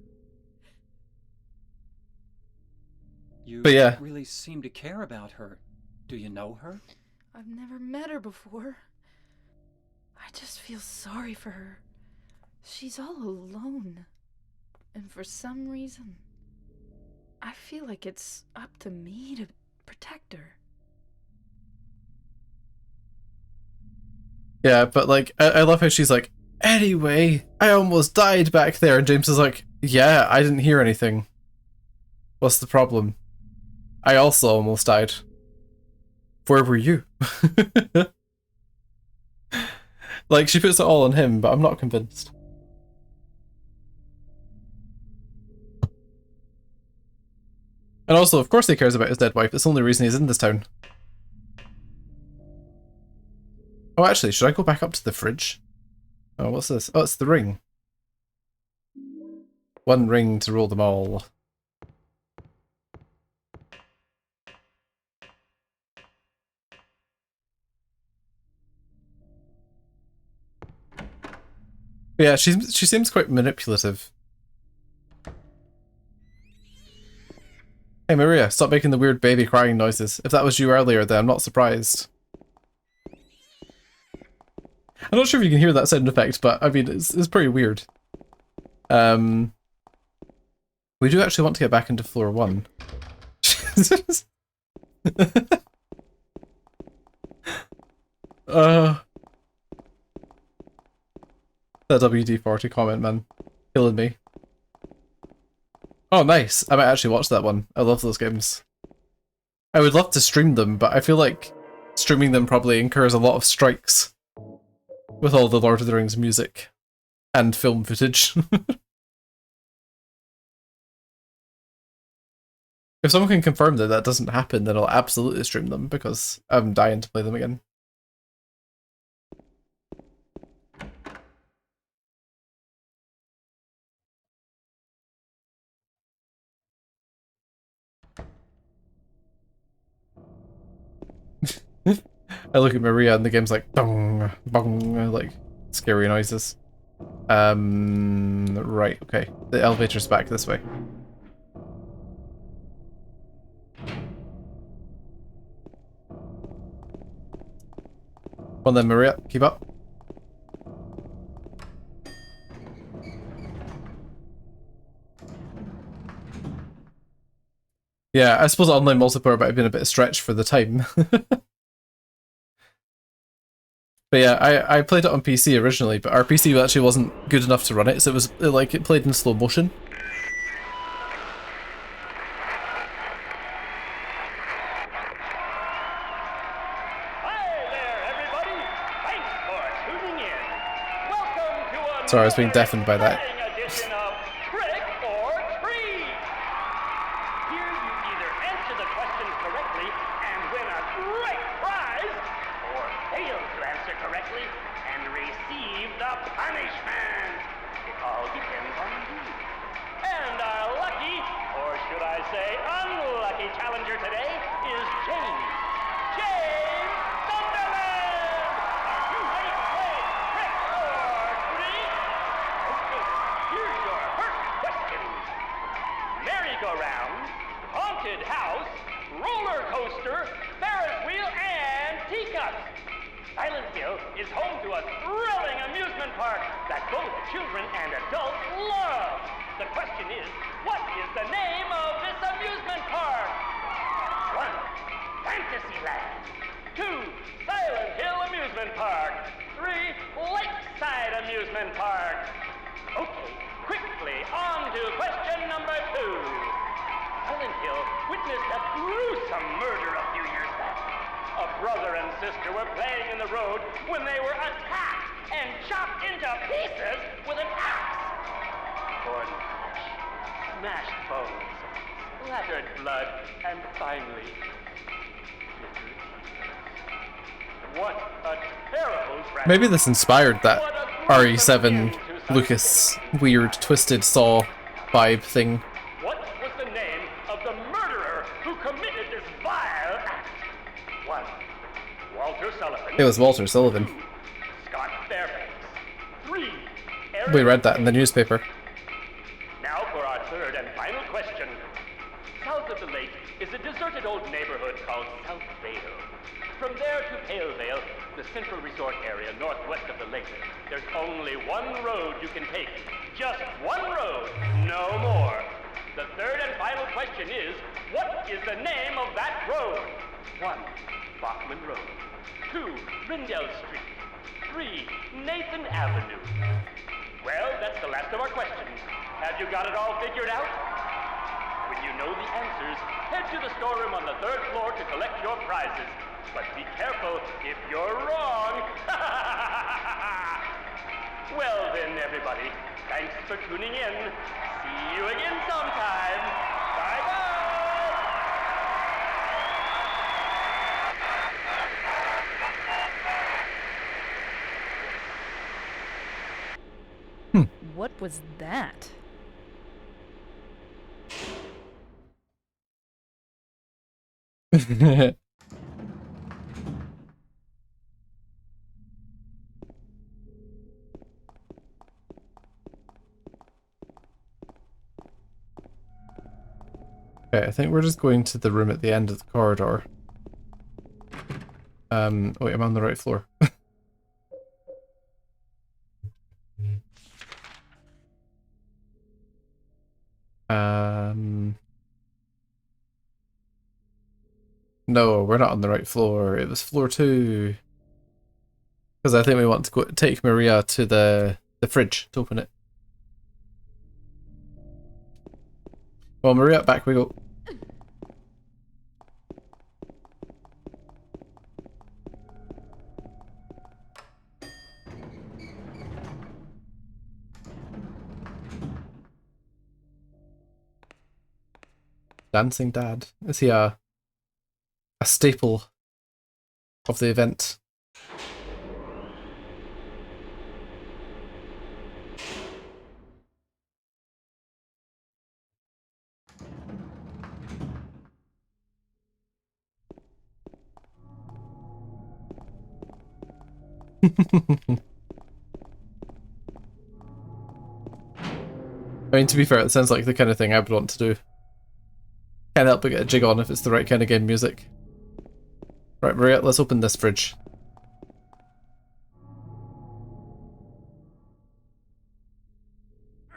You But yeah. really seem to care about her. Do you know her? I've never met her before. I just feel sorry for her. She's all alone. And for some reason, I feel like it's up to me to protect her. Yeah, but like, I love how she's like, anyway, I almost died back there, and James is like, yeah, I didn't hear anything. What's the problem? I also almost died. Where were you? Like, she puts it all on him, but I'm not convinced. And also, of course he cares about his dead wife. It's the only reason he's in this town. Oh, actually, should I go back up to the fridge? Oh, what's this? Oh, it's the ring. One ring to rule them all. Yeah, she seems quite manipulative. Hey Maria, stop making the weird baby crying noises. If that was you earlier, then I'm not surprised. I'm not sure if you can hear that sound effect, but I mean, it's pretty weird. We do actually want to get back into floor 1. That WD-40 comment, man. Killing me. Oh, nice. I might actually watch that one. I love those games. I would love to stream them, but I feel like streaming them probably incurs a lot of strikes with all the Lord of the Rings music and film footage. If someone can confirm that that doesn't happen, then I'll absolutely stream them because I'm dying to play them again. I look at Maria and the game's like bong bong, like scary noises. Right, okay. The elevator's back this way. Come on then, Maria, keep up. Yeah, I suppose online multiplayer might have been a bit stretched for the time. But yeah, I played it on PC originally, but our PC actually wasn't good enough to run it, so it played in slow motion. Sorry, I was being deafened by that. Edition of Trick or Treat. Here you either answer the questions correctly and win a great prize, or fail to answer correctly and receive the punishment. It all depends on you. And our lucky, or should I say unlucky challenger today is James. James Sunderland! Are you ready to play Trick or Treat? Okay, here's your first question. Merry-go-round, haunted house, roller coaster, Ferris wheel, and teacups. Silent Hill is home to a thrilling amusement park that both children and adults love. The question is, what is the name of this amusement park? 1. Fantasyland. 2. Silent Hill Amusement Park. 3. Lakeside Amusement Park. Okay, quickly on to question number 2. Silent Hill witnessed a gruesome murder a few years back. A brother and sister were playing in the road when they were attacked and chopped into pieces with an axe. Torn flesh, smashed bones, splattered blood, and finally, flickered tears. What a terrible tragedy. Maybe this inspired that RE7 Lucas weird twisted saw vibe thing. What was the name of the murderer who committed this vile act? 1. Walter Sullivan. It was Walter Sullivan. 2. Scott Fairbanks. 3. We read that in the newspaper. Now for our third and final question. South of the lake is a deserted old neighborhood called South Vale. From there to Pale Vale, the central resort area northwest of the lake, there's only one road you can take. Just one road, no more. The third and final question is, what is the name of that road? 1. Bachman Road. 2. Rindell Street. 3. Nathan Avenue. Well, that's the last of our questions. Have you got it all figured out? When you know the answers, head to the storeroom on the 3rd floor to collect your prizes. But be careful if you're wrong. Well then, everybody, thanks for tuning in. See you again sometime. Bye-bye. What was that? Okay, I think we're just going to the room at the end of the corridor. Wait, I'm on the right floor. No, we're not on the right floor. It was floor 2. Because I think we want to go take Maria to the fridge to open it. Well, Maria, back we go. dancing dad? Is he a staple of the event? I mean, to be fair, it sounds like the kind of thing I would want to do. Can't help but get a jig on if it's the right kind of game music. Right, Maria, let's open this fridge.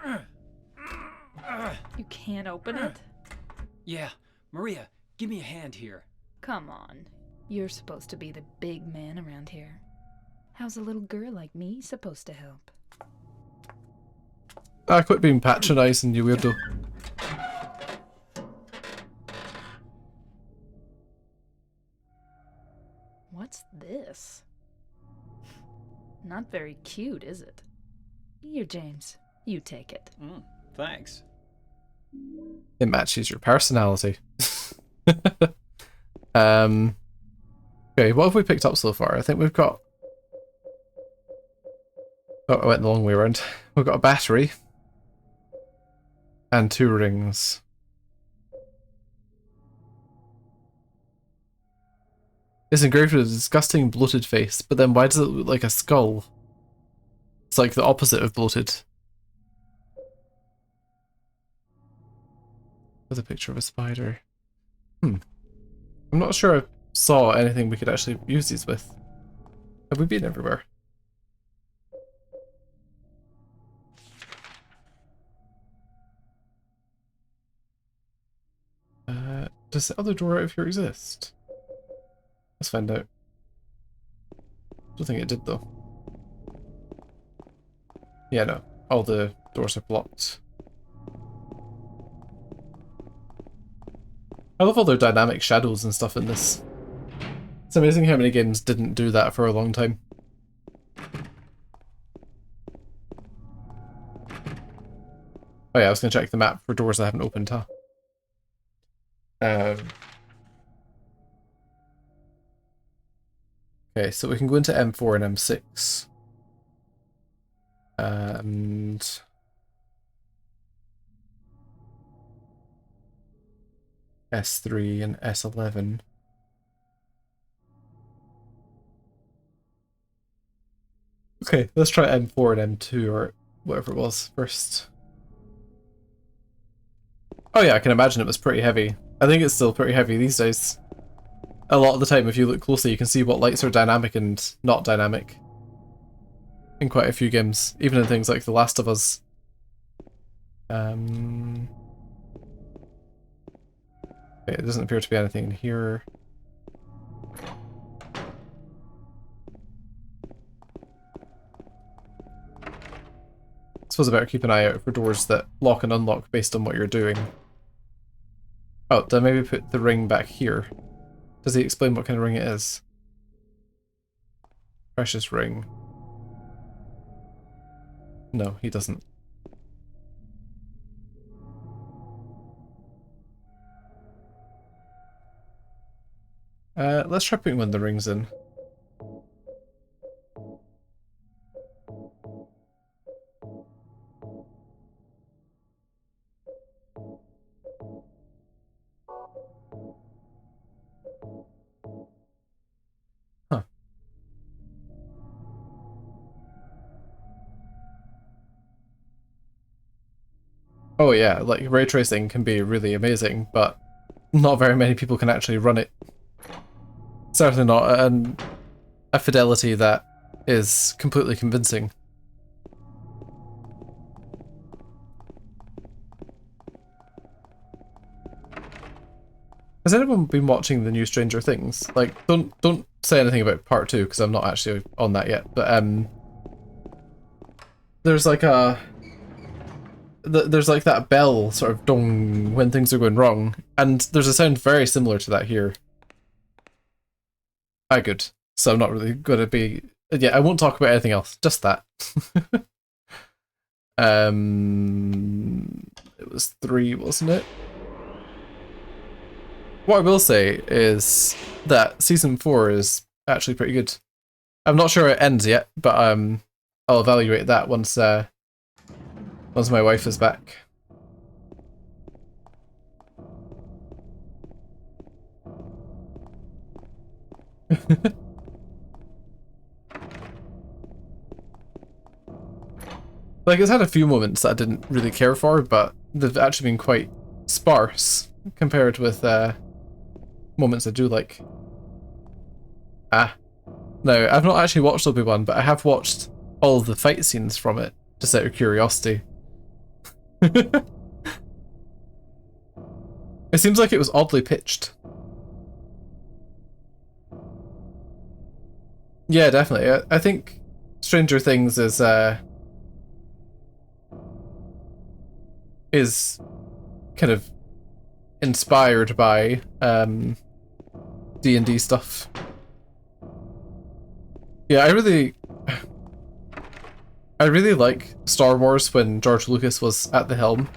You can't open it? Yeah, Maria, give me a hand here. Come on. You're supposed to be the big man around here. How's a little girl like me supposed to help? Ah, quit being patronising, you weirdo. What's this? Not very cute, is it? Here, James. You take it. Thanks. It matches your personality. Okay, what have we picked up so far? I think we've got... Oh, I went the long way around. We've got a battery. And 2 rings. It's engraved with a disgusting bloated face, but then why does it look like a skull? It's like the opposite of bloated. With a picture of a spider. I'm not sure I saw anything we could actually use these with. Have we been everywhere? Does the other door out here exist? Let's find out. Don't think it did though. Yeah, no. All the doors are blocked. I love all their dynamic shadows and stuff in this. It's amazing how many games didn't do that for a long time. Oh yeah, I was going to check the map for doors I haven't opened, huh? Okay, so we can go into M4 and M6. And... S3 and S11. Okay, let's try M4 and M2 or whatever it was first. Oh yeah, I can imagine it was pretty heavy. I think it's still pretty heavy these days. A lot of the time, if you look closely, you can see what lights are dynamic and not dynamic. In quite a few games, even in things like The Last of Us. Okay, it doesn't appear to be anything in here. I suppose I better keep an eye out for doors that lock and unlock based on what you're doing. Oh, did I maybe put the ring back here? Does he explain what kind of ring it is? Precious ring. No, he doesn't. Let's try putting one of the rings in. Huh. Oh yeah, like ray tracing can be really amazing, but not very many people can actually run it. Certainly not at a fidelity that is completely convincing. Has anyone been watching the new Stranger Things? Like, don't say anything about part 2 because I'm not actually on that yet. But there's like there's like that bell sort of dong when things are going wrong, and there's a sound very similar to that here. Ah, good. So I'm not really going to be... Yeah, I won't talk about anything else. Just that. It was 3, wasn't it? What I will say is that season 4 is actually pretty good. I'm not sure it ends yet, but I'll evaluate that once my wife is back. Like, it's had a few moments that I didn't really care for, but they've actually been quite sparse compared with moments I do like. No, I've not actually watched Obi-Wan, but I have watched all of the fight scenes from it, just out of curiosity. It seems like it was oddly pitched. Yeah, definitely. I think Stranger Things is kind of inspired by D&D stuff. Yeah, I really like Star Wars when George Lucas was at the helm,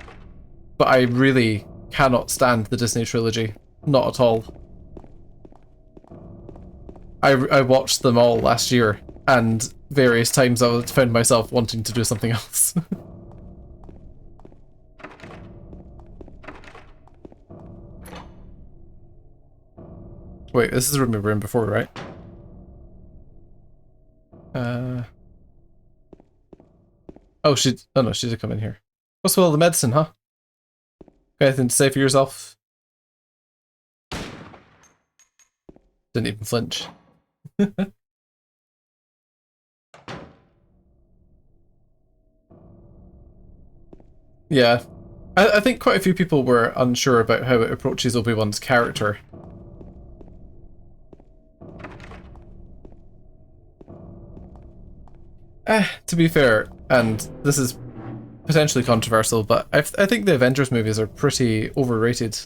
but I really cannot stand the Disney trilogy. Not at all. I watched them all last year, and various times I found myself wanting to do something else. Wait, this is the room we were in before, right? Oh, oh no, she did come in here. What's with all the medicine, huh? Got anything to say for yourself? Didn't even flinch. Yeah. I think quite a few people were unsure about how it approaches Obi-Wan's character. To be fair, and this is potentially controversial, but I think the Avengers movies are pretty overrated.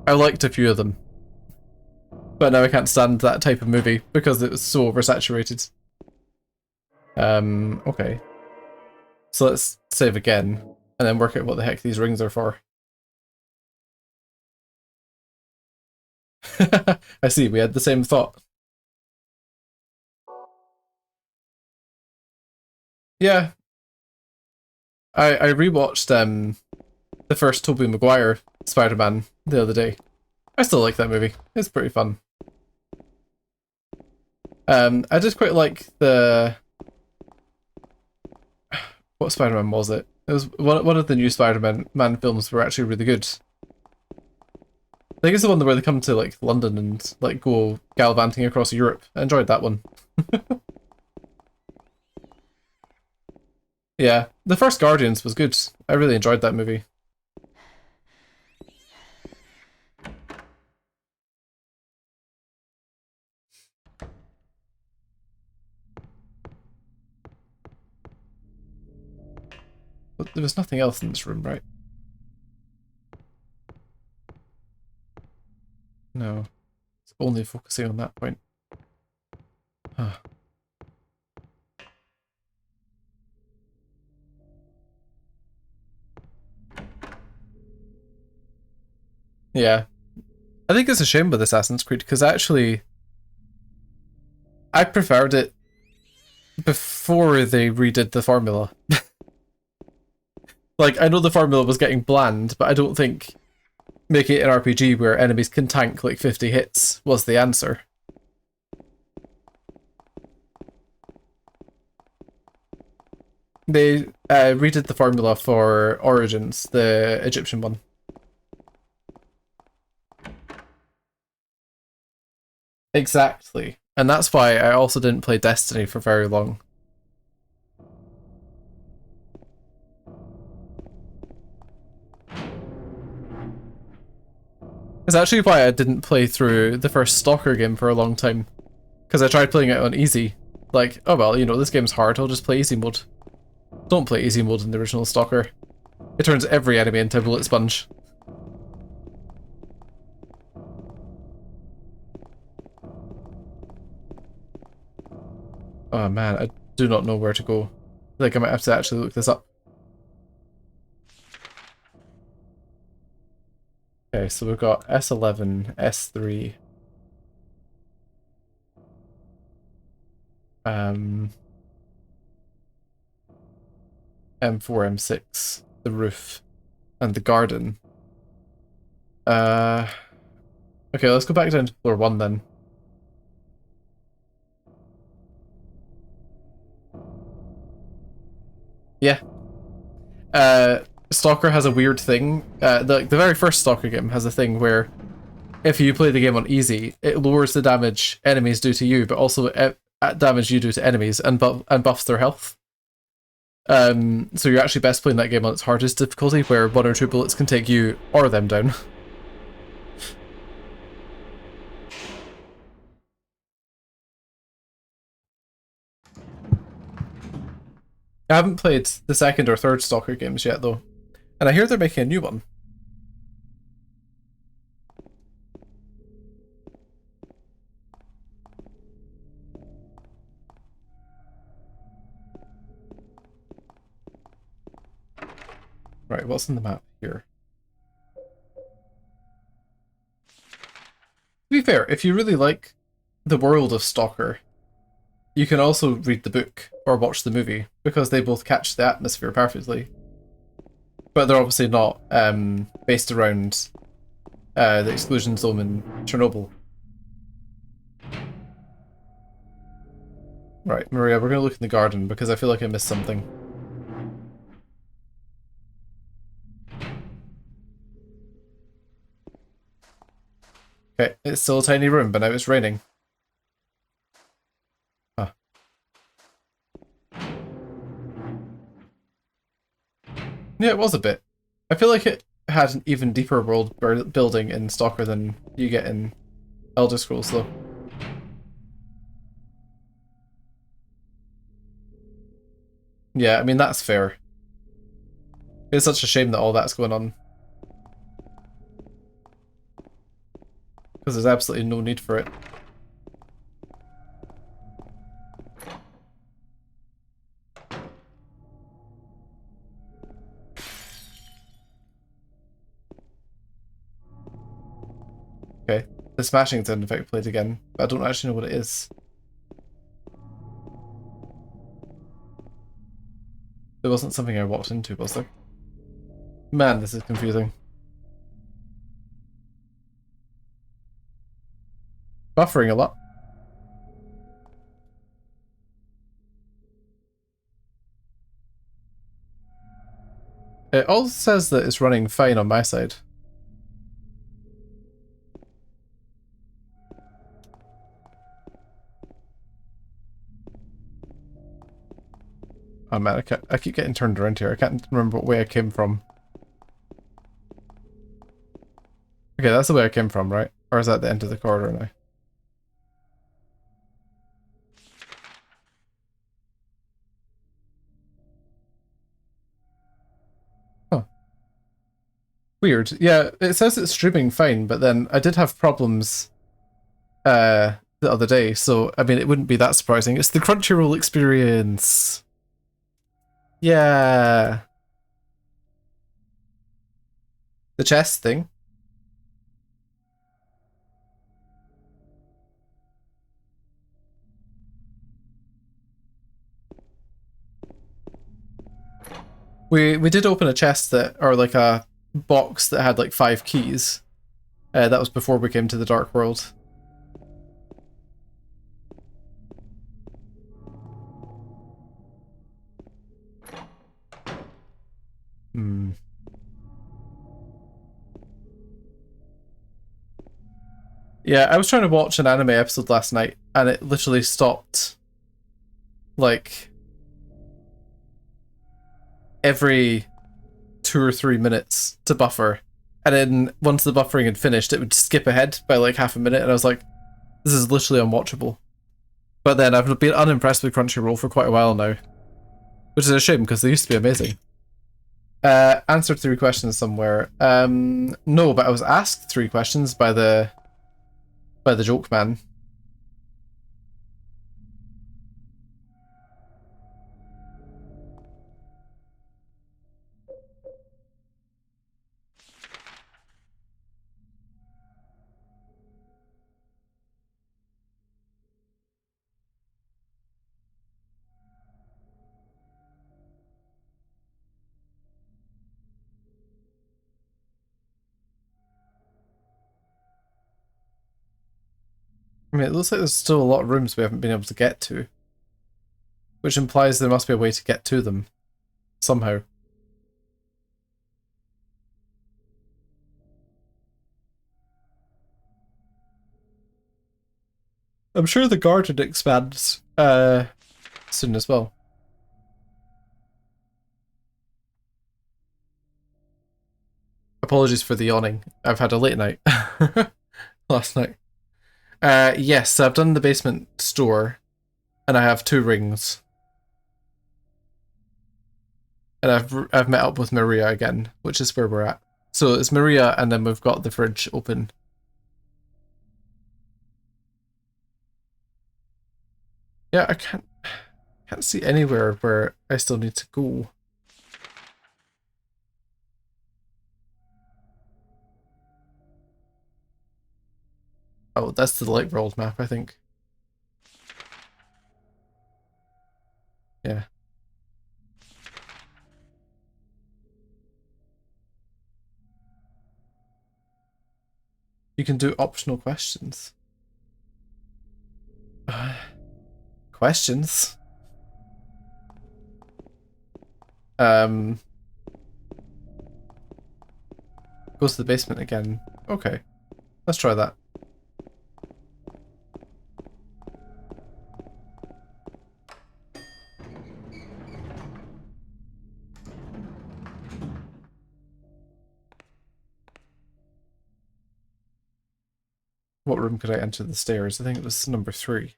I liked a few of them, but now I can't stand that type of movie because it was so oversaturated. Okay. So let's save again, and then work out what the heck these rings are for. I see, we had the same thought. Yeah. I rewatched the first Tobey Maguire Spider-Man the other day. I still like that movie. It's pretty fun. I did quite like the... What Spider-Man was it? It was one of the new Spider-Man films were actually really good. I think it's the one where they come to like London and like go gallivanting across Europe. I enjoyed that one. Yeah, the first Guardians was good. I really enjoyed that movie. But there was nothing else in this room, right? No. It's only focusing on that point. Huh. Yeah. I think it's a shame with Assassin's Creed, because actually I preferred it before they redid the formula. Like, I know the formula was getting bland, but I don't think making it an RPG where enemies can tank like 50 hits was the answer. They redid the formula for Origins, the Egyptian one. Exactly. And that's why I also didn't play Destiny for very long. It's actually why I didn't play through the first Stalker game for a long time. Because I tried playing it on easy. Like, oh well, you know, this game's hard, I'll just play easy mode. Don't play easy mode in the original Stalker. It turns every enemy into a bullet sponge. Oh man, I do not know where to go. I think I might have to actually look this up. Okay, so we've got S11, S3. M4, M6, the roof, and the garden. Okay, let's go back down to floor 1 then. Yeah. Stalker has a weird thing. The very first Stalker game has a thing where if you play the game on easy, it lowers the damage enemies do to you, but also damage you do to enemies and buffs their health. So you're actually best playing that game on its hardest difficulty, where 1 or 2 bullets can take you or them down. I haven't played the second or third Stalker games yet, though. And I hear they're making a new one. Right, what's in the map here? To be fair, if you really like the world of Stalker, you can also read the book or watch the movie, because they both catch the atmosphere perfectly. But they're obviously not based around the exclusion zone in Chernobyl. Right, Maria, we're going to look in the garden because I feel like I missed something. Okay, it's still a tiny room, but now it's raining. Huh. Yeah, it was a bit. I feel like it had an even deeper world building in Stalker than you get in Elder Scrolls, though. Yeah, I mean, that's fair. It's such a shame that all that's going on. Because there's absolutely no need for it. Okay, the smashing sound effect played again, but I don't actually know what it is. There wasn't something I walked into, was there? Man, this is confusing. Buffering a lot. It also says that it's running fine on my side. Oh man, I keep getting turned around here. I can't remember what way I came from. Okay, that's the way I came from, right? Or is that the end of the corridor now? Huh. Weird. Yeah, it says it's streaming fine, but then I did have problems the other day, so I mean it wouldn't be that surprising. It's the Crunchyroll experience. Yeah. The chest thing. We did open a chest that, or like a box that had like 5 keys. That was before we came to the Dark World. Hmm. Yeah, I was trying to watch an anime episode last night, and it literally stopped, like, every 2 or 3 minutes to buffer. And then once the buffering had finished, it would skip ahead by like half a minute, and I was like, this is literally unwatchable. But then I've been unimpressed with Crunchyroll for quite a while now, which is a shame because they used to be amazing. Answered 3 questions somewhere. No, but I was asked 3 questions by the joke man. I mean, it looks like there's still a lot of rooms we haven't been able to get to. Which implies there must be a way to get to them. Somehow. I'm sure the garden expands soon as well. Apologies for the yawning. I've had a late night last night. Yes, so I've done the basement store, and I have 2 rings. And I've met up with Maria again, which is where we're at. So it's Maria, and then we've got the fridge open. Yeah, I can't see anywhere where I still need to go. Oh, that's the light world map, I think. Yeah. You can do optional questions. Questions? Go to the basement again. Okay. Let's try that. What room could I enter the stairs? I think it was number 3.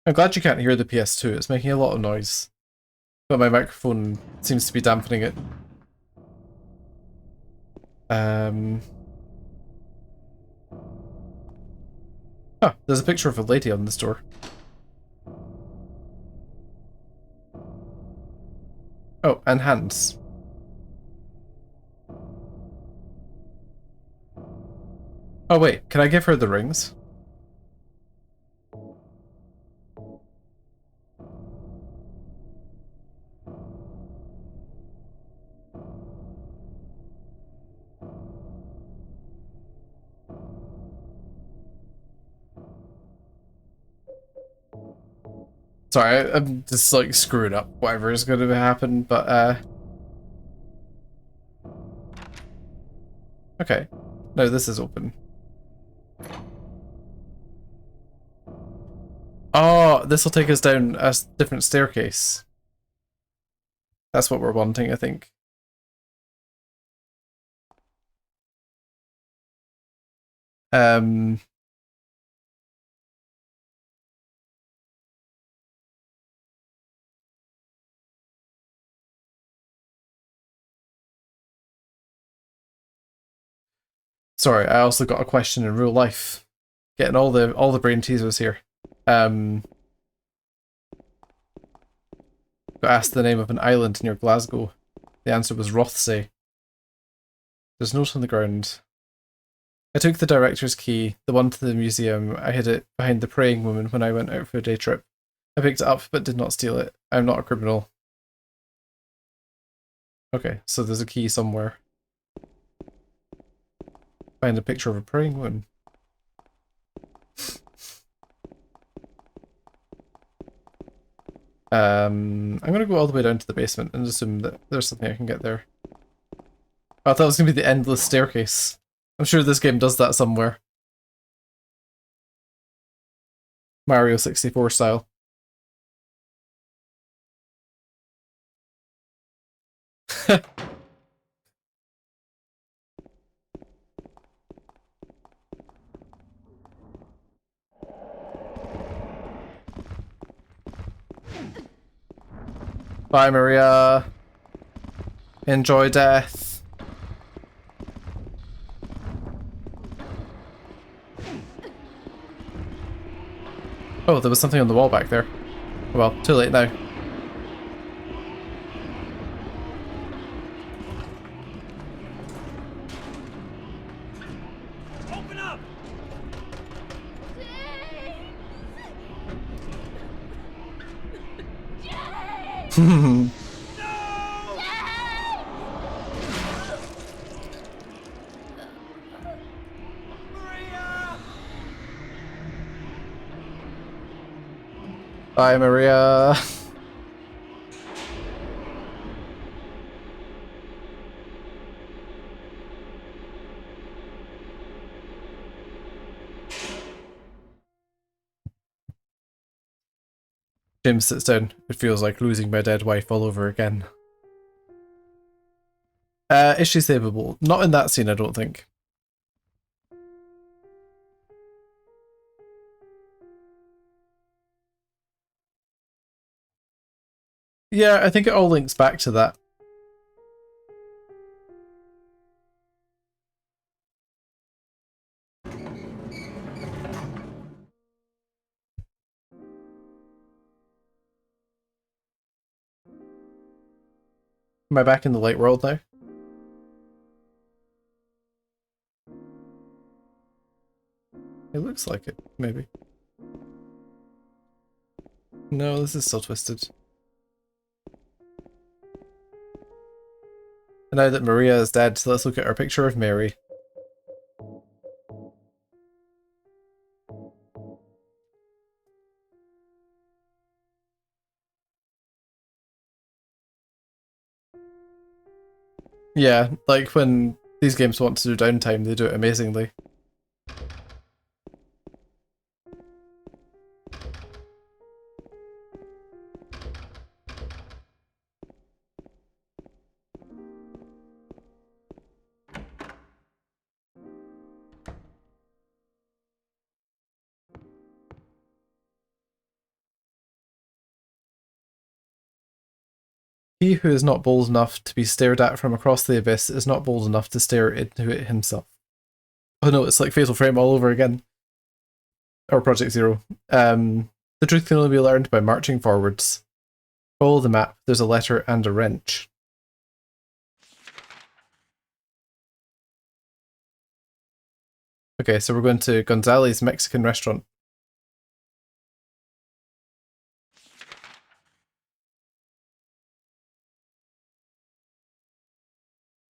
I'm glad you can't hear the PS2, it's making a lot of noise. But my microphone seems to be dampening it. Oh, there's a picture of a lady on this door. Oh, and hands. Oh wait, can I give her the rings? Sorry, I'm just like screwing up whatever is going to happen, but okay. No, this is open. Oh, this will take us down a different staircase. That's what we're wanting, I think. Sorry, I also got a question in real life. Getting all the brain teasers here. Got asked the name of an island near Glasgow. The answer was Rothsay. There's a note on the ground. I took the director's key, the one to the museum. I hid it behind the praying woman when I went out for a day trip. I picked it up but did not steal it. I'm not a criminal. Okay, so there's a key somewhere. Find a picture of a praying woman. I'm gonna go all the way down to the basement and assume that there's something I can get there. I thought it was gonna be the endless staircase. I'm sure this game does that somewhere. Mario 64 style. Bye, Maria. Enjoy death. Oh, there was something on the wall back there. Well, too late now. Open up! Bye, Maria. James sits down. It feels like losing my dead wife all over again. Is she savable? Not in that scene, I don't think. Yeah, I think it all links back to that. Am I back in the light world now? It looks like it, maybe. No, this is still twisted. And now that Maria is dead, let's look at our picture of Mary. Yeah, like when these games want to do downtime, they do it amazingly. He who is not bold enough to be stared at from across the abyss is not bold enough to stare into it himself. Oh no, it's like Fatal Frame all over again. Or Project Zero. The truth can only be learned by marching forwards. Follow the map, there's a letter and a wrench. Okay, so we're going to Gonzale's Mexican restaurant.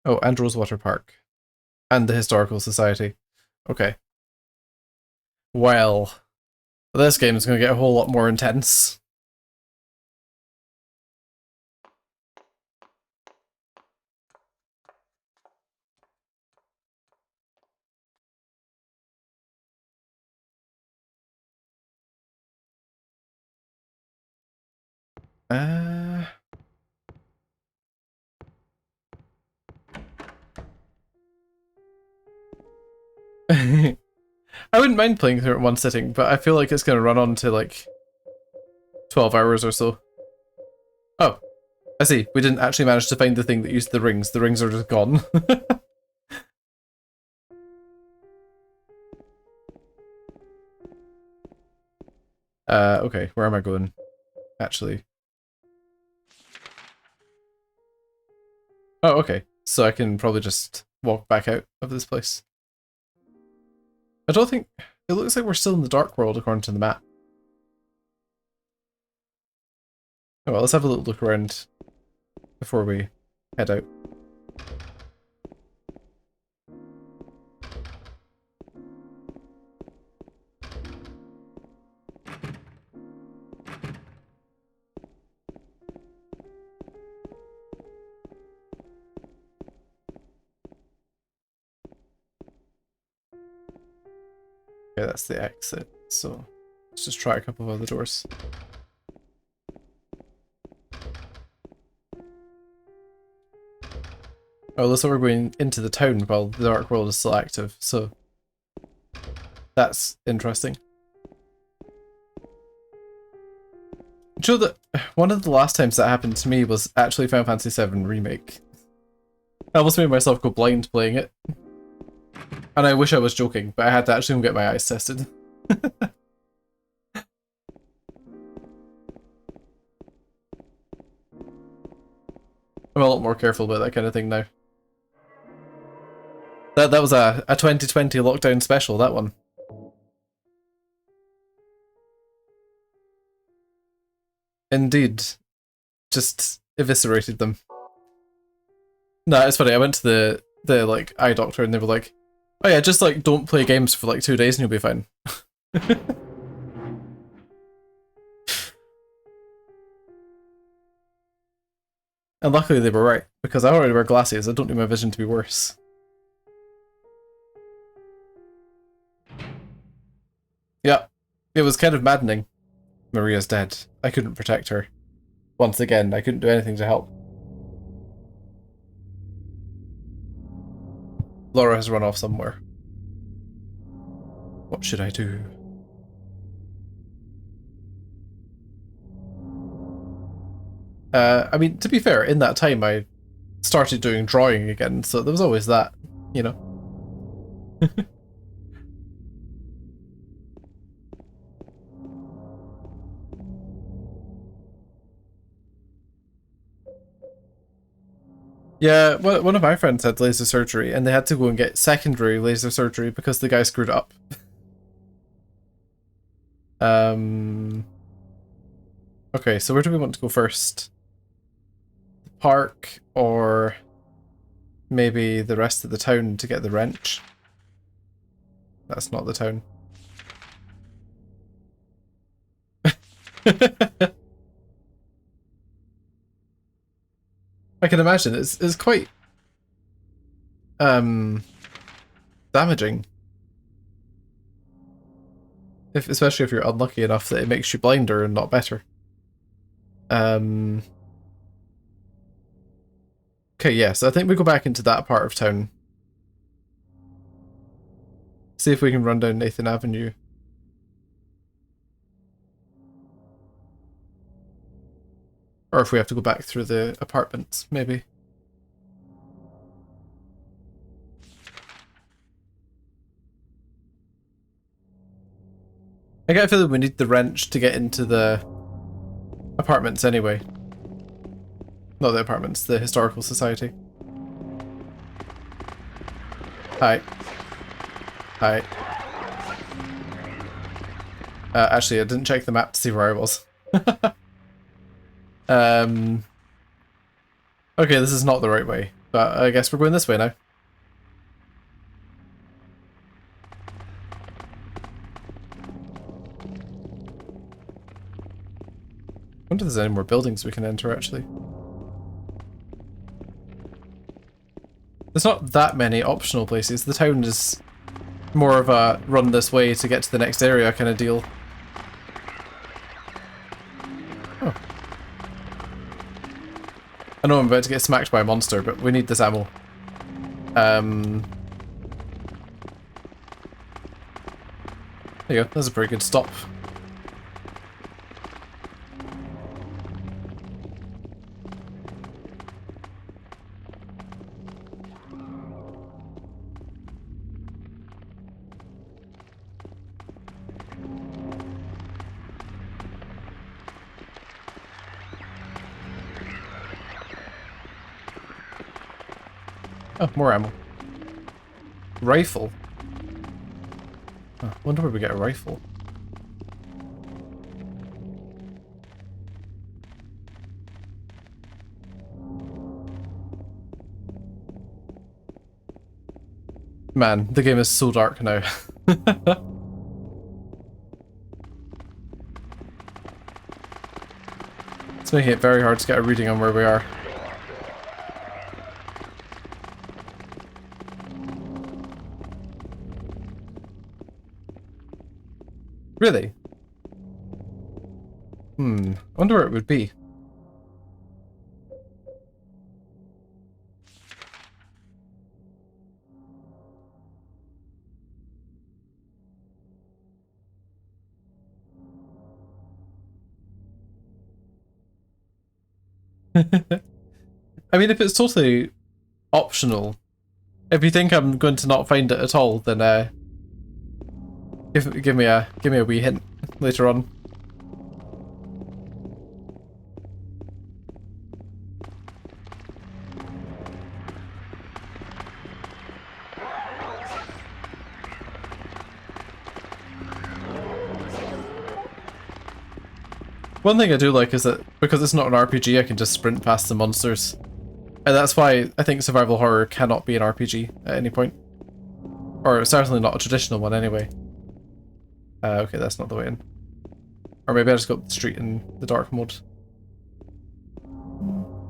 Oh, and Rosewater Park. And the Historical Society. Okay. Well, this game is going to get a whole lot more intense. I wouldn't mind playing through it in one sitting, but I feel like it's going to run on to like 12 hours or so. Oh, I see. We didn't actually manage to find the thing that used the rings. The rings are just gone. Okay, where am I going? Actually. Oh, okay. So I can probably just walk back out of this place. I don't think... It looks like we're still in the Dark World according to the map. Oh, well, let's have a little look around before we head out. Okay, that's the exit, so let's just try a couple of other doors. Oh, looks like we're going into the town while the Dark World is still active, so that's interesting. Do you know that one of the last times that happened to me was actually Final Fantasy VII Remake. I almost made myself go blind playing it. And I wish I was joking, but I had to actually get my eyes tested. I'm a lot more careful about that kind of thing now. That was a 2020 lockdown special, that one. Indeed. Just eviscerated them. No, it's funny, I went to the like eye doctor and they were like, oh yeah, just like don't play games for like 2 days and you'll be fine. And luckily they were right, because I already wear glasses, I don't need my vision to be worse. Yeah, it was kind of maddening. Maria's dead. I couldn't protect her. Once again, I couldn't do anything to help. Laura has run off somewhere. What should I do? I mean, to be fair, in that time I started doing drawing again, so there was always that, you know. Yeah, one of my friends had laser surgery, and they had to go and get secondary laser surgery because the guy screwed up. Okay, so where do we want to go first? The park, or maybe the rest of the town to get the wrench? That's not the town. I can imagine it's quite damaging. Especially if you're unlucky enough that it makes you blinder and not better. Okay, yeah, so I think we go back into that part of town. See if we can run down Nathan Avenue. Or if we have to go back through the apartments, maybe. I get a feeling we need the wrench to get into the apartments anyway. Not the apartments, the Historical Society. Hi. Hi. Actually, I didn't check the map to see where I was. Okay, this is not the right way, but I guess we're going this way now. I wonder if there's any more buildings we can enter, actually. There's not that many optional places. The town is more of a run this way to get to the next area kind of deal. Oh. I know I'm about to get smacked by a monster, but we need this ammo. There you go, that's a pretty good stop. Oh, more ammo. Rifle. Oh, wonder where we get a rifle. Man, the game is so dark now. It's making it very hard to get a reading on where we are. Really? I wonder where it would be. I mean, if it's totally optional, if you think I'm going to not find it at all, then give me a wee hint later on. One thing I do like is that because it's not an RPG, I can just sprint past the monsters. And that's why I think survival horror cannot be an RPG at any point. Or certainly not a traditional one anyway. Okay, that's not the way in. Or maybe I just go up the street in the dark mode.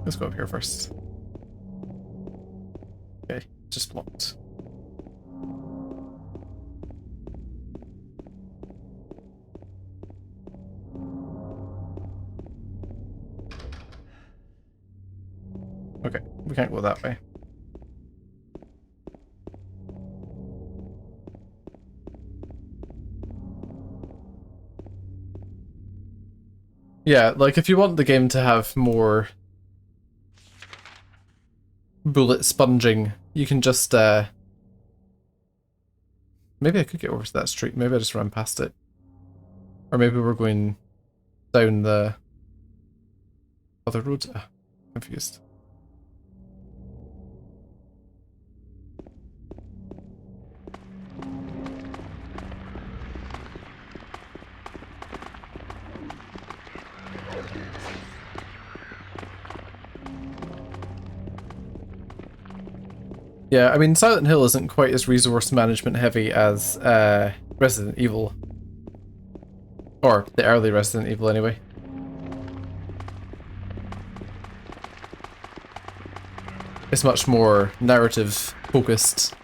Let's go up here first. Okay, just blocked. Okay, we can't go that way. Yeah, like if you want the game to have more bullet sponging, you can just maybe I could get over to that street, maybe I just run past it. Or maybe we're going down the other road. Confused. Yeah, I mean, Silent Hill isn't quite as resource management heavy as Resident Evil. Or the early Resident Evil, anyway. It's much more narrative focused.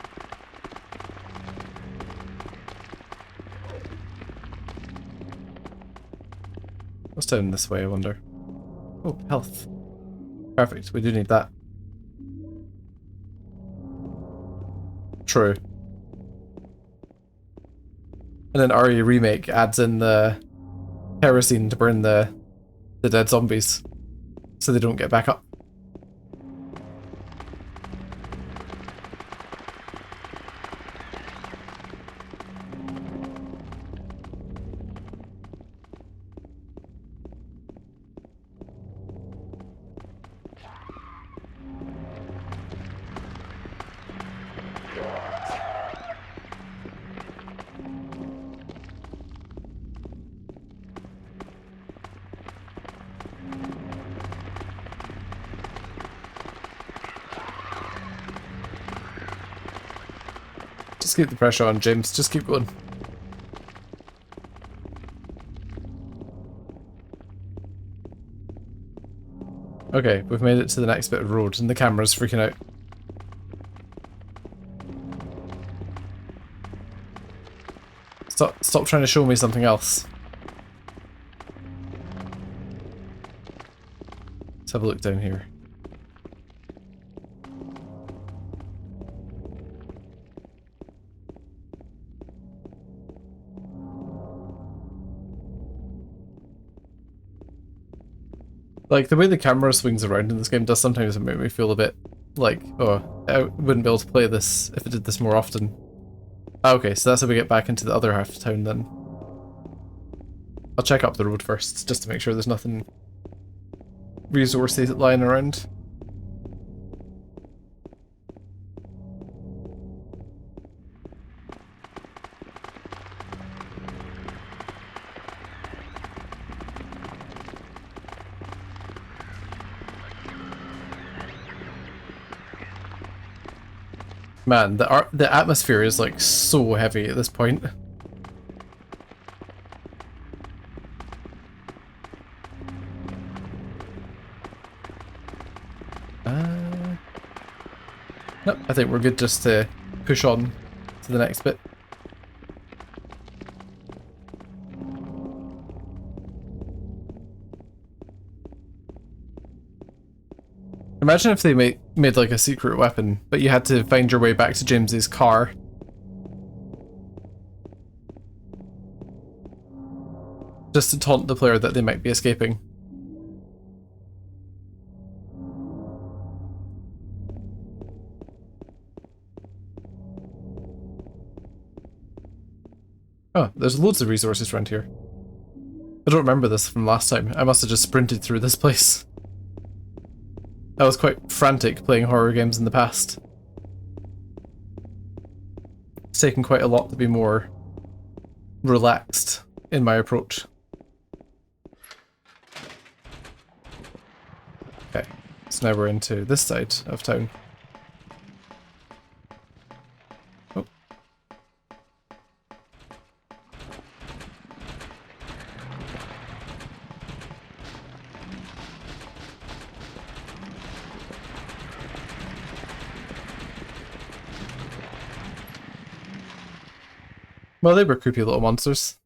What's down this way, I wonder? Oh, health. Perfect, we do need that. True. And then RE Remake adds in the kerosene to burn the dead zombies so they don't get back up. Just keep the pressure on, James. Just keep going. Okay, we've made it to the next bit of road and the camera's freaking out. Stop trying to show me something else. Let's have a look down here. Like, the way the camera swings around in this game does sometimes make me feel a bit like, oh, I wouldn't be able to play this if it did this more often. Okay, so that's how we get back into the other half of town then. I'll check up the road first, just to make sure there's nothing resources lying around. Man, the atmosphere is like so heavy at this point. Nope, I think we're good just to push on to the next bit. Imagine if they made like a secret weapon, but you had to find your way back to James's car. Just to taunt the player that they might be escaping. Oh, there's loads of resources around here. I don't remember this from last time. I must have just sprinted through this place. I was quite frantic playing horror games in the past. It's taken quite a lot to be more relaxed in my approach. Okay, so now we're into this side of town. Oh. Well, they were creepy little monsters.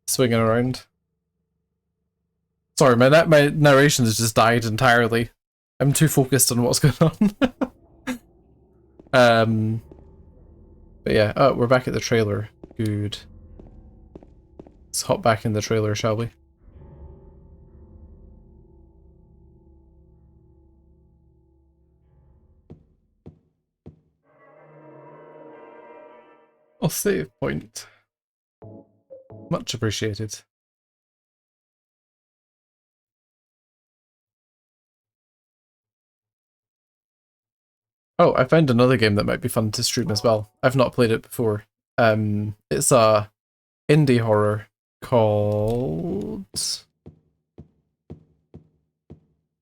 Swinging around. Sorry, my narration has just died entirely. I'm too focused on what's going on. But yeah, oh, we're back at the trailer. Good. Let's hop back in the trailer, shall we? A save point. Much appreciated. Oh, I found another game that might be fun to stream as well. I've not played it before. It's a indie horror called...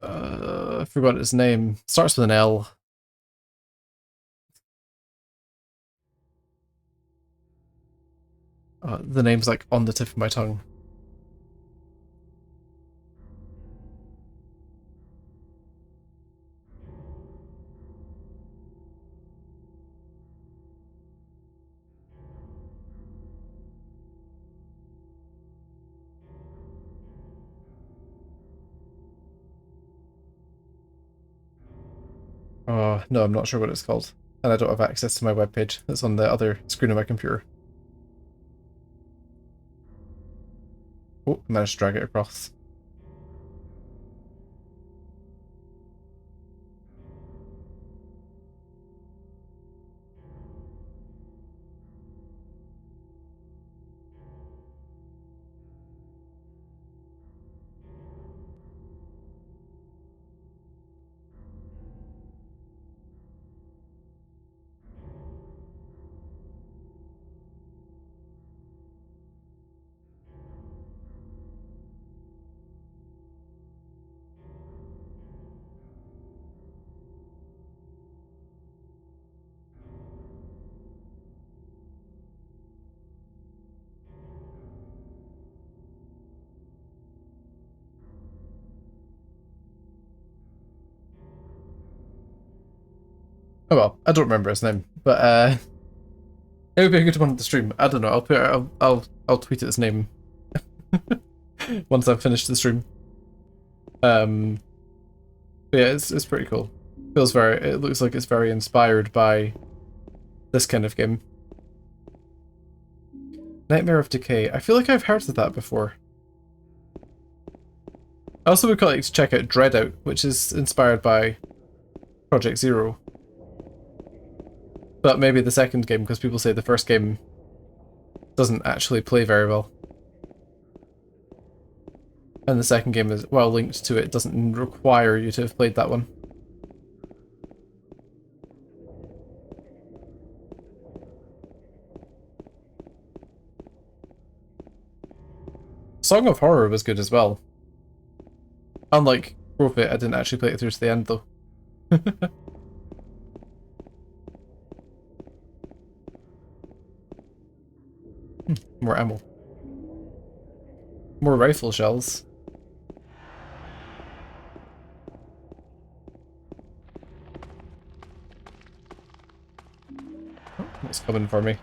I forgot its name. Starts with an L. The name's like on the tip of my tongue. Oh, no, I'm not sure what it's called. And I don't have access to my webpage. It's on the other screen of my computer. Oh, I managed to drag it across. Oh well, I don't remember his name, but it would be a good one to stream. I don't know. I'll put it, I'll tweet its name once I've finished the stream. But yeah, it's pretty cool. Feels very. It looks like it's very inspired by this kind of game. Nightmare of Decay. I feel like I've heard of that before. I also would like to check out Dreadout, which is inspired by Project Zero. But maybe the second game, because people say the first game doesn't actually play very well. And the second game is well linked to it, doesn't require you to have played that one. Song of Horror was good as well. Unlike Rope It, I didn't actually play it through to the end though. More ammo. More rifle shells. Oh, what's coming for me?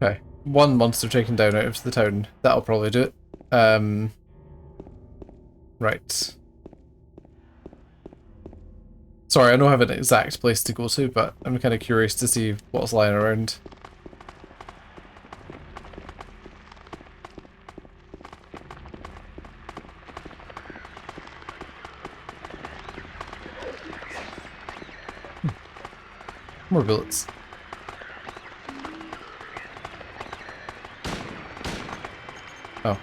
Okay, one monster taken down out of the town. That'll probably do it. Right. Sorry, I don't have an exact place to go to, but I'm kind of curious to see what's lying around. More bullets. Oh.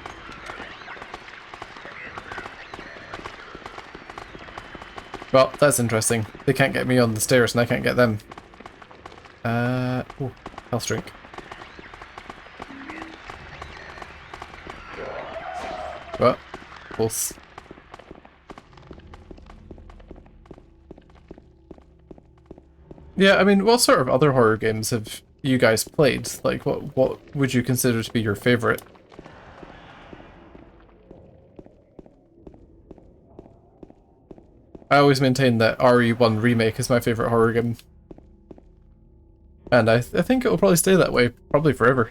Well, that's interesting. They can't get me on the stairs and I can't get them. Oh, health drink. What? Pulse. Yeah, I mean, what sort of other horror games have you guys played? Like, what would you consider to be your favorite? I always maintain that RE1 Remake is my favorite horror game. And I think it will probably stay that way, probably forever.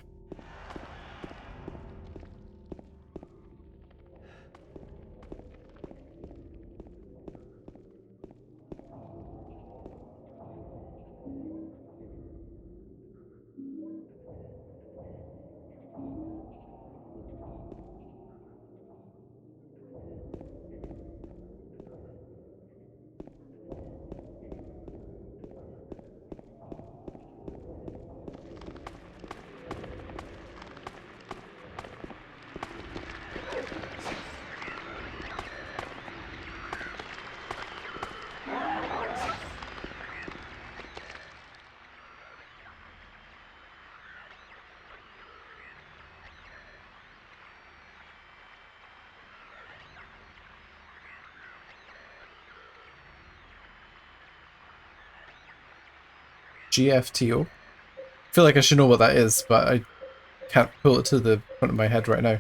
GFTO? I feel like I should know what that is, but I can't pull it to the front of my head right now.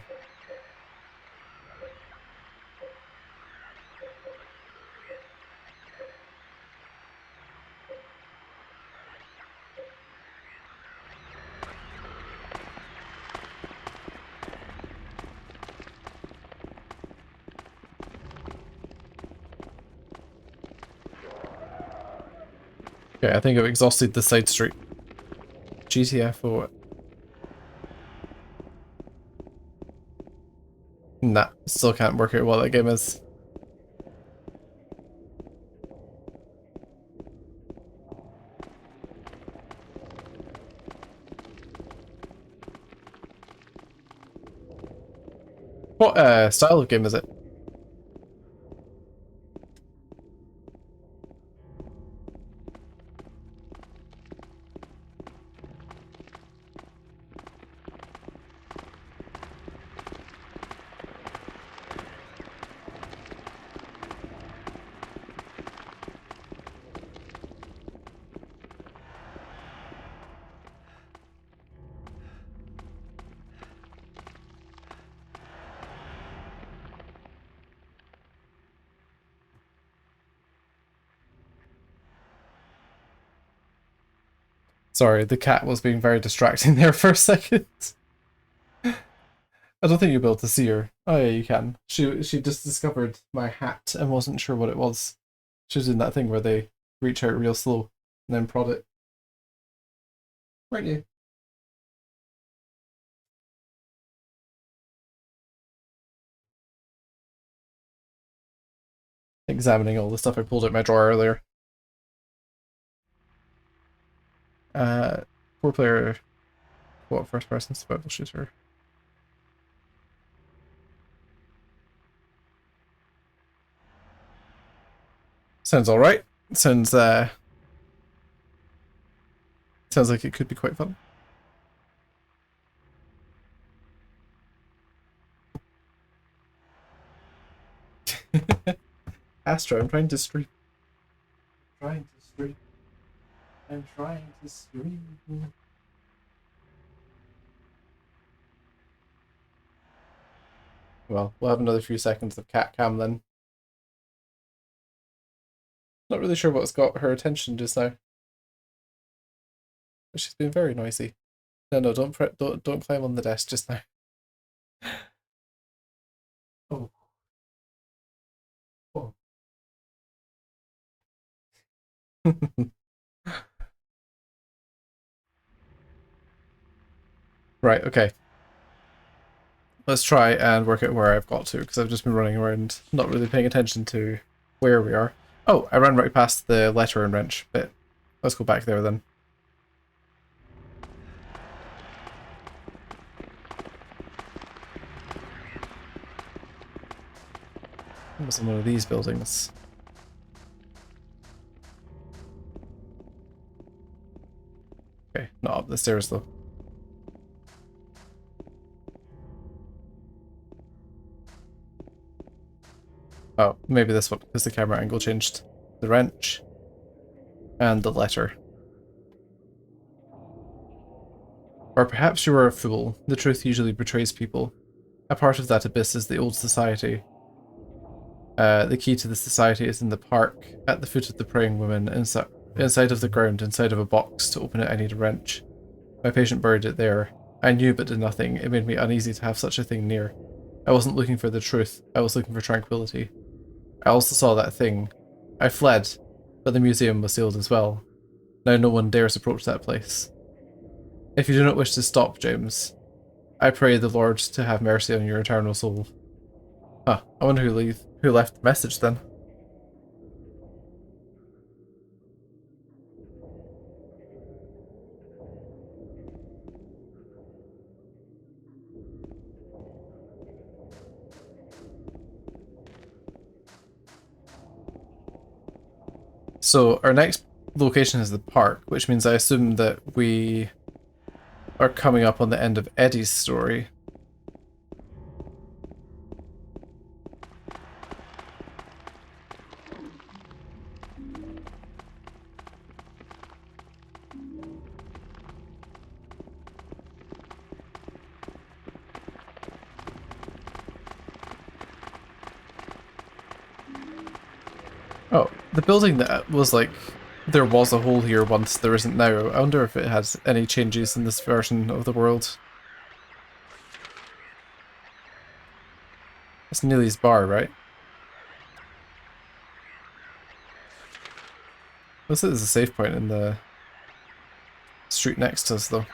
Okay, I think I've exhausted the side street. GTFO. Nah, still can't work out what that game is. What style of game is it? Sorry, the cat was being very distracting there for a second. I don't think you'll be able to see her. Oh yeah, you can. She just discovered my hat and wasn't sure what it was. She was doing that thing where they reach out real slow and then prod it. Weren't you? Examining all the stuff I pulled out my drawer earlier. Uh, 4-player, what, first-person survival shooter. Sounds alright. Sounds sounds like it could be quite fun. Astro, I'm trying to stream. I'm trying to stream. Well, we'll have another few seconds of cat cam then. Not really sure what's got her attention just now. But she's been very noisy. No, don't climb on the desk just now. Oh. Oh. Right, okay. Let's try and work out where I've got to, because I've just been running around, not really paying attention to where we are. Oh, I ran right past the letter and wrench bit. Let's go back there then. It was in one of these buildings. Okay, not up the stairs though. Oh, maybe this one, because the camera angle changed. The wrench and the letter. Or perhaps you are a fool. The truth usually betrays people. A part of that abyss is the old society. The key to the society is in the park, at the foot of the praying woman, inside of the ground, inside of a box. To open it I need a wrench. My patient buried it there. I knew but did nothing. It made me uneasy to have such a thing near. I wasn't looking for the truth. I was looking for tranquility. I also saw that thing. I fled, but the museum was sealed as well. Now no one dares approach that place. If you do not wish to stop, James, I pray the Lord to have mercy on your eternal soul. Huh, I wonder who left the message then. So our next location is the park, which means I assume that we are coming up on the end of Eddie's story. Oh, the building that was like, there was a hole here once, there isn't now. I wonder if it has any changes in this version of the world. It's Neely's bar, right? Looks like there's a save point in the street next to us, though.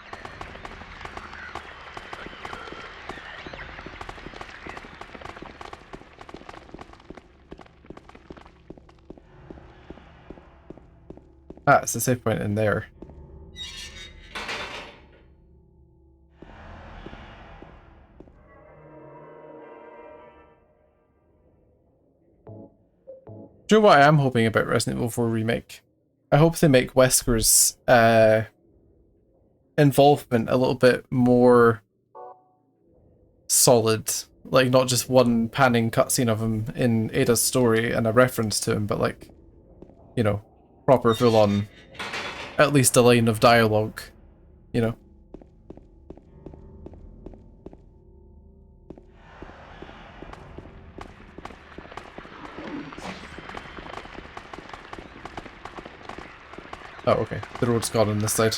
Ah, it's a save point in there. Do you know what I am hoping about Resident Evil 4 Remake? I hope they make Wesker's involvement a little bit more solid. Like, not just one panning cutscene of him in Ada's story and a reference to him, but like, you know, proper full-on, at least a line of dialogue, you know? Oh, okay. The road's gone on this side.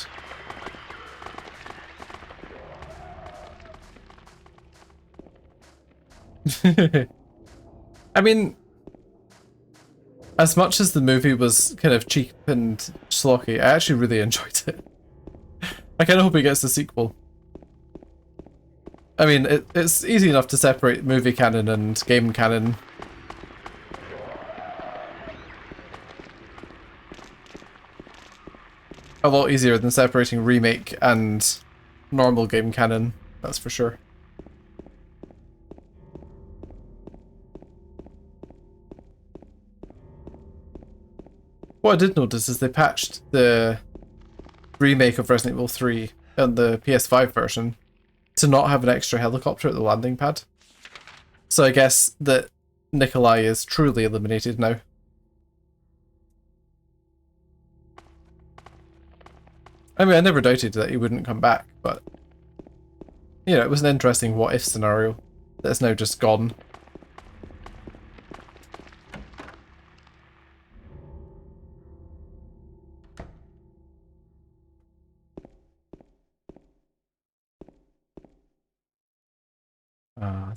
I mean, as much as the movie was kind of cheap and schlocky, I actually really enjoyed it. I kind of hope it gets a sequel. I mean, it's easy enough to separate movie canon and game canon. A lot easier than separating remake and normal game canon, that's for sure. What I did notice is they patched the remake of Resident Evil 3 and the PS5 version to not have an extra helicopter at the landing pad. So I guess that Nikolai is truly eliminated now. I mean, I never doubted that he wouldn't come back, but you know, it was an interesting what-if scenario that's now just gone.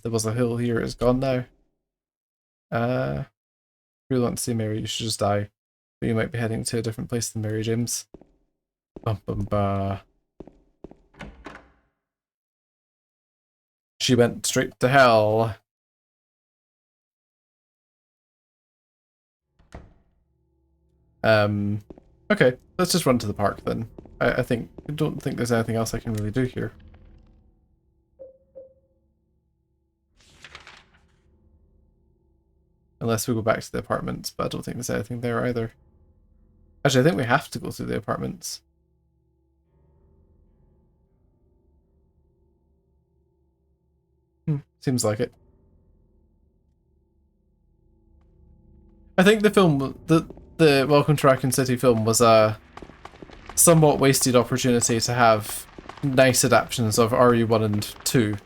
There was a hill here, it's gone now. If you want to see Mary, you should just die. But you might be heading to a different place than Mary James. Bum bum ba. She went straight to hell. Okay, let's just run to the park then. I don't think there's anything else I can really do here. Unless we go back to the apartments, but I don't think there's anything there either. Actually, I think we have to go through the apartments. Seems like it. I think the film, the Welcome to Raccoon City film was a somewhat wasted opportunity to have nice adaptations of RE1 and 2.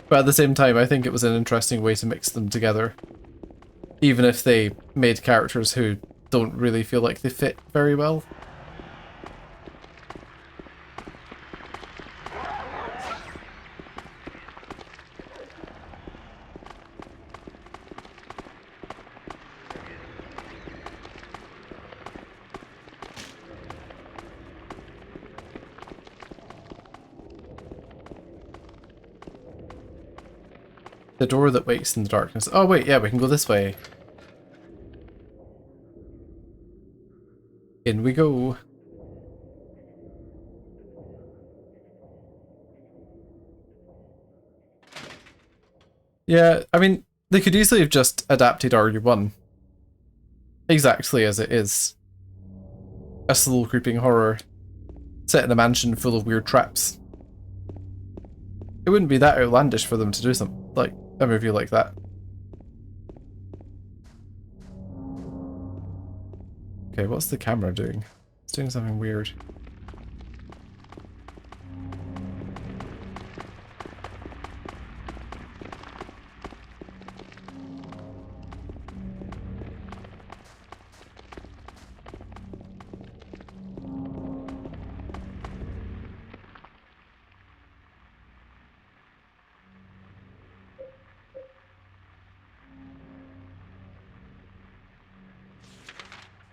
But at the same time, I think it was an interesting way to mix them together. Even if they made characters who don't really feel like they fit very well. The door that wakes in the darkness. Oh wait, yeah, we can go this way. In we go. Yeah, I mean, they could easily have just adapted RE1 exactly as it is. A slow creeping horror set in a mansion full of weird traps. It wouldn't be that outlandish for them to do something like a movie like that. Okay, what's the camera doing? It's doing something weird.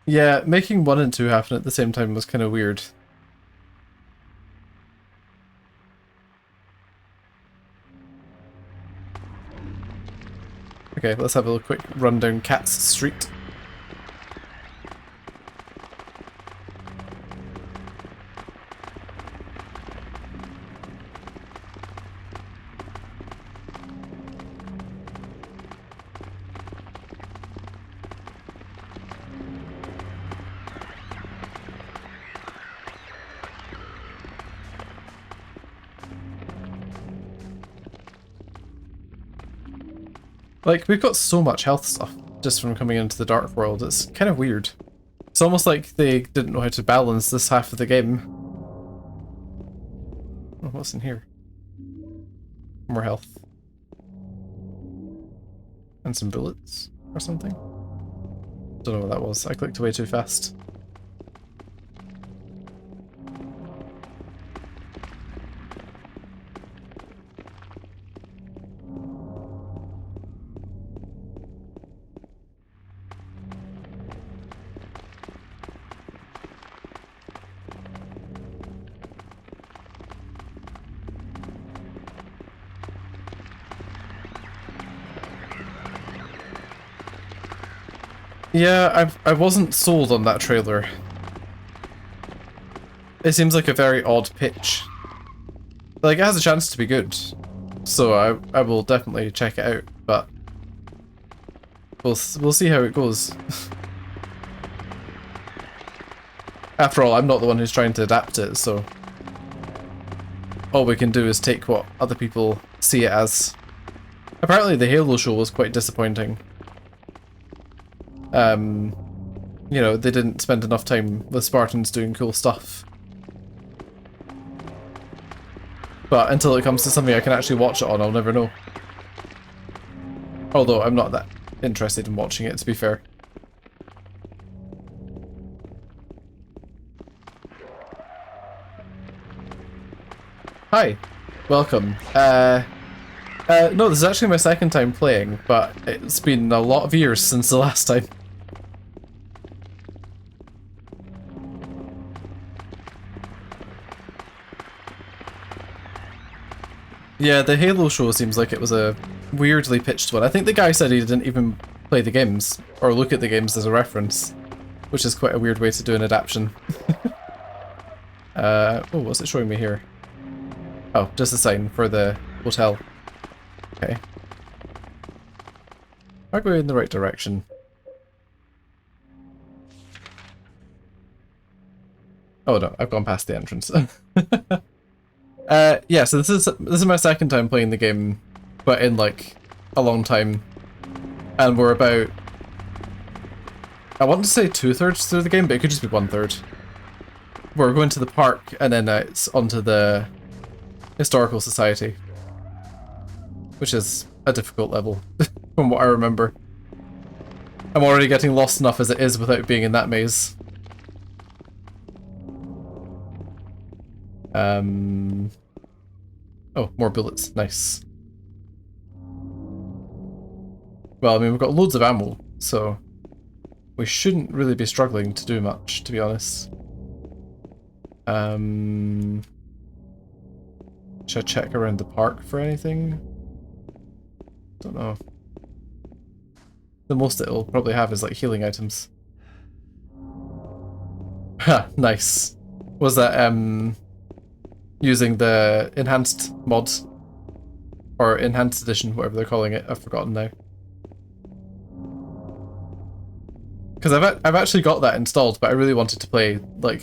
Yeah, making 1 and 2 happen at the same time was kind of weird. Okay, let's have a quick run down Cat's Street. Like, we've got so much health stuff just from coming into the dark world, it's kind of weird. It's almost like they didn't know how to balance this half of the game. Oh, what's in here? More health. And some bullets or something? Don't know what that was, I clicked way too fast. Yeah, I wasn't sold on that trailer. It seems like a very odd pitch. Like, it has a chance to be good, so I will definitely check it out, but we'll see how it goes. After all, I'm not the one who's trying to adapt it, so all we can do is take what other people see it as. Apparently the Halo show was quite disappointing. You know, they didn't spend enough time with Spartans doing cool stuff. But until it comes to something I can actually watch it on, I'll never know. Although I'm not that interested in watching it, to be fair. Hi, welcome. No, this is actually my second time playing, but it's been a lot of years since the last time. Yeah, the Halo show seems like it was a weirdly pitched one. I think the guy said he didn't even play the games, or look at the games as a reference, which is quite a weird way to do an adaptation. Oh, what's it showing me here? Oh, just a sign for the hotel. Okay. Are we in the right direction? Oh no, I've gone past the entrance. Yeah, so this is my second time playing the game, but in like a long time. And we're about, I want to say 2/3 through the game, but it could just be 1/3. we're going to the park and then it's onto the Historical Society, which is a difficult level from what I remember. I'm already getting lost enough as it is without being in that maze. Oh, more bullets. Nice. Well, I mean, we've got loads of ammo, so we shouldn't really be struggling to do much, to be honest. Should I check around the park for anything? Don't know. The most it'll probably have is like healing items. Ha, nice. Was that using the enhanced mod? Or enhanced edition, whatever they're calling it, I've forgotten now. Because I've actually got that installed, but I really wanted to play like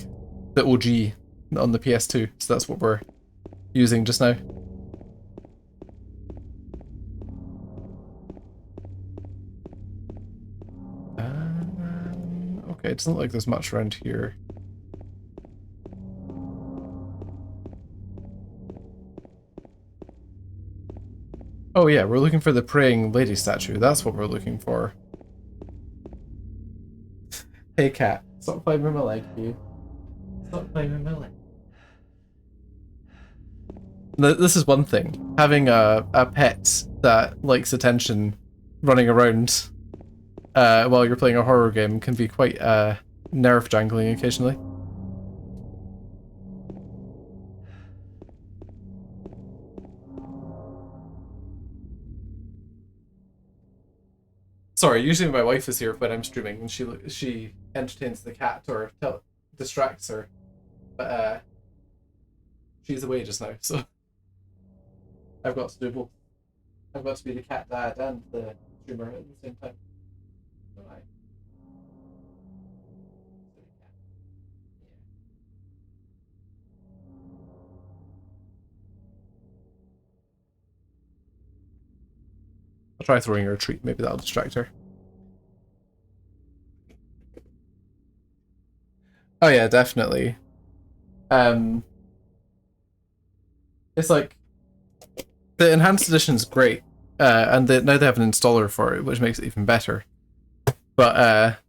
the OG on the PS2, so that's what we're using just now. Okay, it doesn't look like there's much around here. Oh yeah, we're looking for the praying lady statue. That's what we're looking for. Hey cat, stop playing with my leg, you. Stop playing with my leg. This is one thing. Having a pet that likes attention running around while you're playing a horror game can be quite nerve jangling occasionally. Sorry, usually my wife is here when I'm streaming and she entertains the cat or distracts her, but she's away just now, so I've got to do both. I've got to be the cat dad and the streamer at the same time. Don't I? I'll try throwing her a treat, maybe that'll distract her. Oh yeah, definitely. It's like the enhanced edition's great, and now they have an installer for it, which makes it even better. But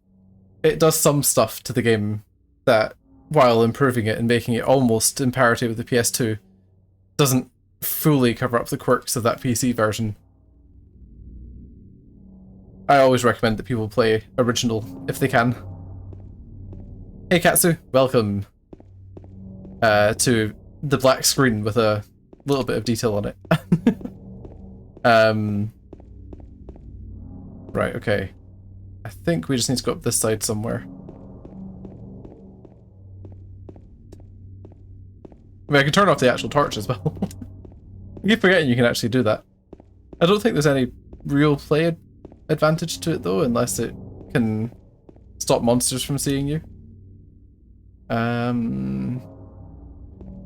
it does some stuff to the game that, while improving it and making it almost in parity with the PS2, doesn't fully cover up the quirks of that PC version. I always recommend that people play original if they can. Hey Katsu, welcome to the black screen with a little bit of detail on it. Right, okay. I think we just need to go up this side somewhere. I mean, I can turn off the actual torch as well. I keep forgetting you can actually do that. I don't think there's any real play advantage to it though, unless it can stop monsters from seeing you.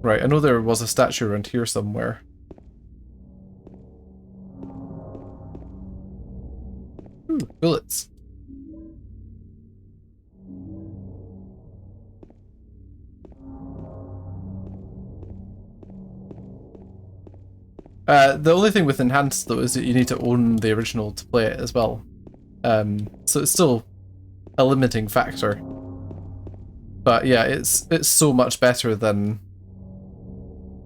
Right, I know there was a statue around here somewhere. Ooh, bullets. The only thing with enhanced though is that you need to own the original to play it as well. So it's still a limiting factor. But yeah, it's so much better than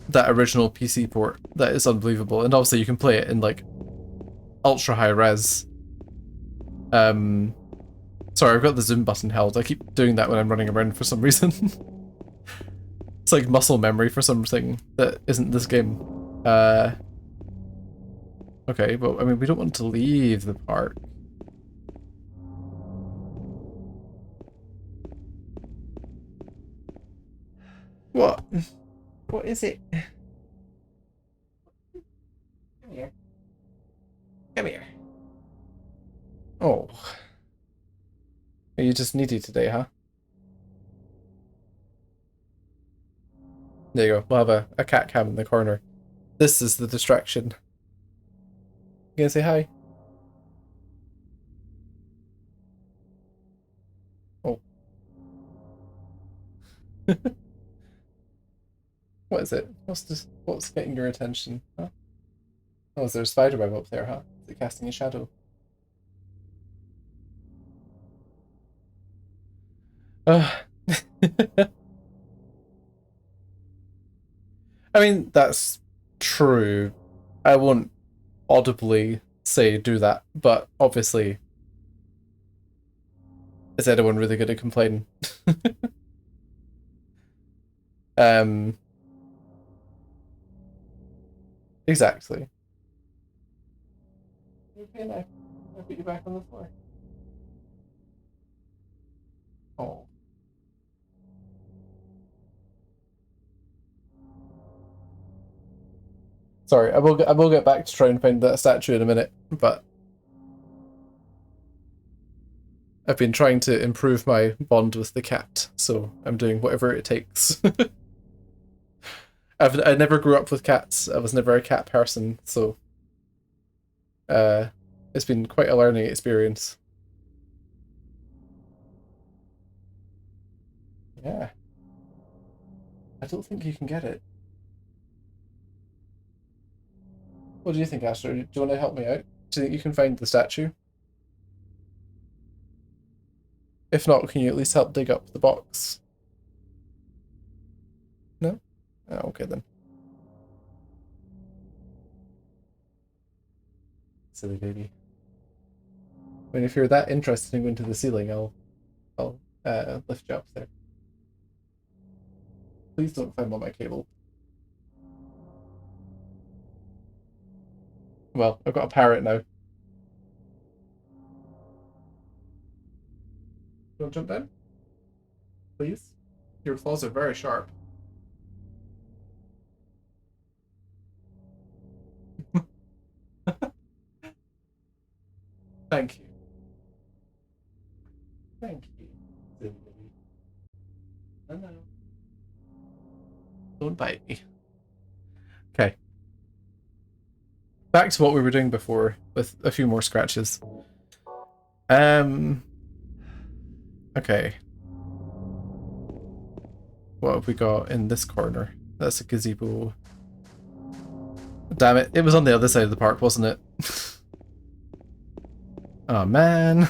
that original PC port that is unbelievable. And obviously you can play it in like ultra high res. Sorry, I've got the zoom button held. I keep doing that when I'm running around for some reason. It's like muscle memory for something that isn't this game. Okay, but I mean, we don't want to leave the park. What? What is it? Come here. Come here. Oh. Are you just needy today, huh? There you go. We'll have a cat cam in the corner. This is the distraction. You gonna say hi? Oh. What is it? What's getting your attention? Huh? Oh, is there a spider web up there, huh? Is it casting a shadow? I mean, that's true. I won't audibly say do that, but obviously, is anyone really going to complain? um, exactly. Okay, now I'll put you back on the floor. Oh. Sorry, I will get back to try and find that statue in a minute, but I've been trying to improve my bond with the cat, so I'm doing whatever it takes. I never grew up with cats. I was never a cat person, so it's been quite a learning experience. Yeah. I don't think you can get it. What do you think, Astro? Do you want to help me out? Do you think you can find the statue? If not, can you at least help dig up the box? No? Oh, okay then. Silly baby. I mean, if you're that interested in going to the ceiling, I'll lift you up there. Please don't climb on my cable. Well, I've got a parrot now. You want to jump down? Please? Your claws are very sharp. Thank you. Thank you. Silly baby. No. Don't bite me. Okay. Back to what we were doing before, with a few more scratches. Okay. What have we got in this corner? That's a gazebo. Damn it, it was on the other side of the park, wasn't it? Oh man.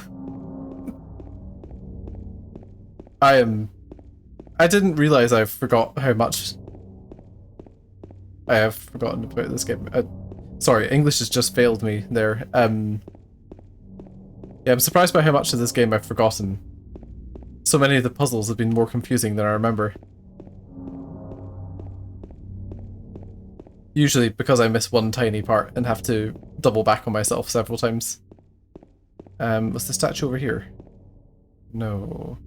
I didn't realize I forgot how much I have forgotten about this game. Sorry, English has just failed me there. Yeah, I'm surprised by how much of this game I've forgotten. So many of the puzzles have been more confusing than I remember. Usually because I miss one tiny part and have to double back on myself several times. Was the statue over here? No.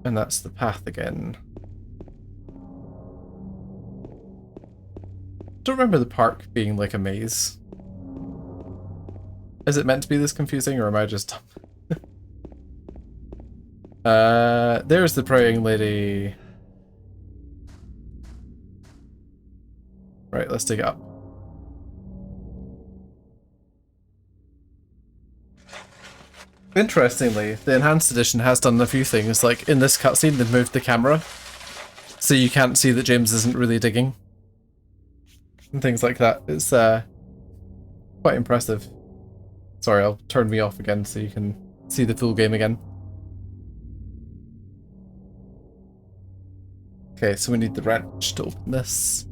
And that's the path again. Don't remember the park being like a maze. Is it meant to be this confusing, or am I just dumb? There's the praying lady. Right, let's dig it up. Interestingly, the enhanced edition has done a few things, like in this cutscene they've moved the camera, so you can't see that James isn't really digging. And things like that. It's quite impressive. Sorry, I'll turn me off again so you can see the full game again. Okay, so we need the wrench to open this.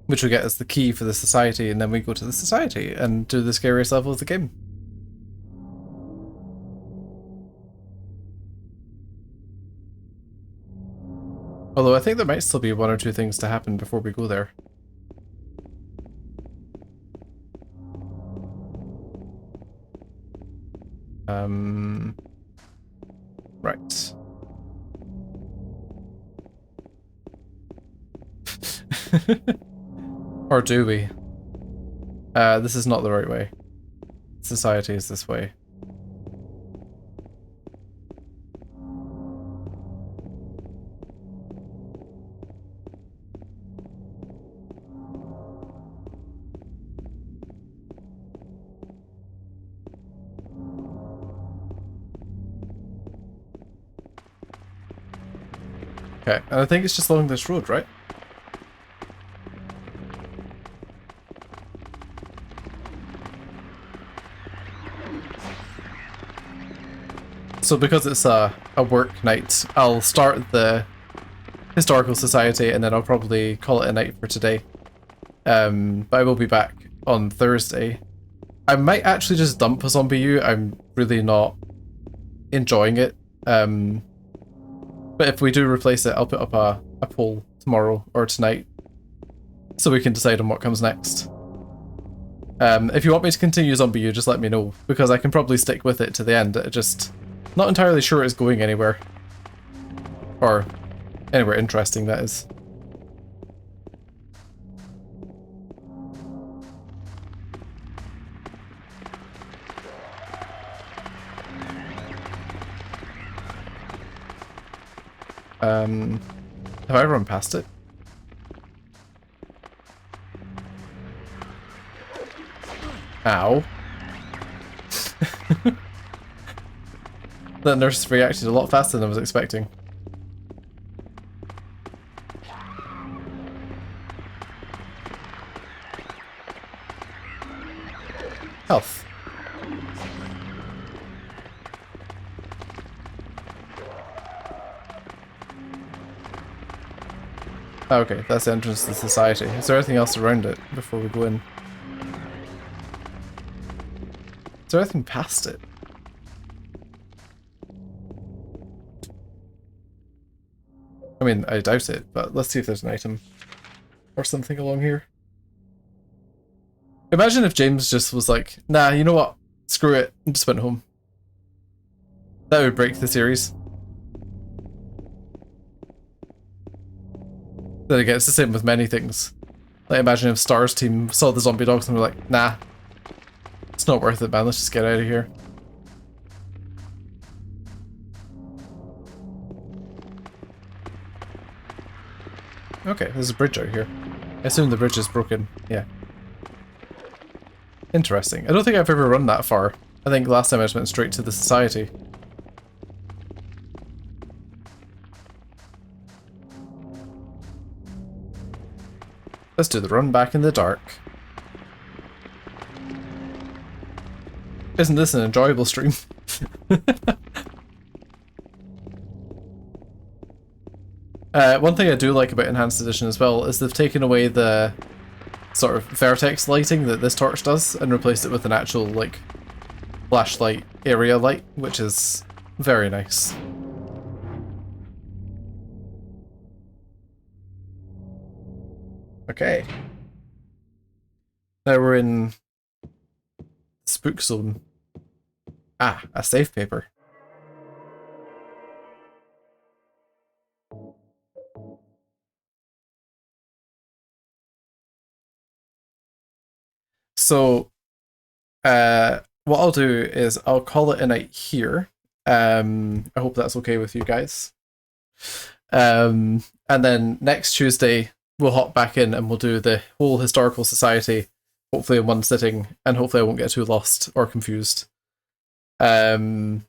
Which will get us the key for the society, and then we go to the society and do the scariest level of the game. Although I think there might still be one or two things to happen before we go there. Right. Or do we? This is not the right way. Society is this way. Okay, and I think it's just along this road, right? So because it's a work night, I'll start the Historical Society and then I'll probably call it a night for today. But I will be back on Thursday. I might actually just dump a Zombie U. I'm really not enjoying it. But if we do replace it, I'll put up a poll tomorrow or tonight so we can decide on what comes next. If you want me to continue Zombie U, just let me know, because I can probably stick with it to the end. Just not entirely sure it's going anywhere. Or anywhere interesting, that is. Have I run past it? Ow. The nurse reacted a lot faster than I was expecting. Health. Okay, that's the entrance to the society. Is there anything else around it before we go in? Is there anything past it? I mean, I doubt it, but let's see if there's an item or something along here. Imagine if James just was like, nah, you know what? Screw it, and just went home. That would break the series. Then again, it's the same with many things. Like, imagine if Star's team saw the zombie dogs and were like, nah, it's not worth it, man, let's just get out of here. Okay, there's a bridge out here. I assume the bridge is broken, yeah. Interesting. I don't think I've ever run that far. I think last time I just went straight to the society. Let's do the run back in the dark. Isn't this an enjoyable stream? One thing I do like about Enhanced Edition as well is they've taken away the sort of vertex lighting that this torch does and replaced it with an actual, like, flashlight area light, which is very nice. Okay. Now we're in Spook Zone. Ah, a safe paper. So, what I'll do is I'll call it a night here. I hope that's okay with you guys. And then next Tuesday, we'll hop back in and we'll do the whole Historical Society, hopefully in one sitting, and hopefully I won't get too lost or confused. And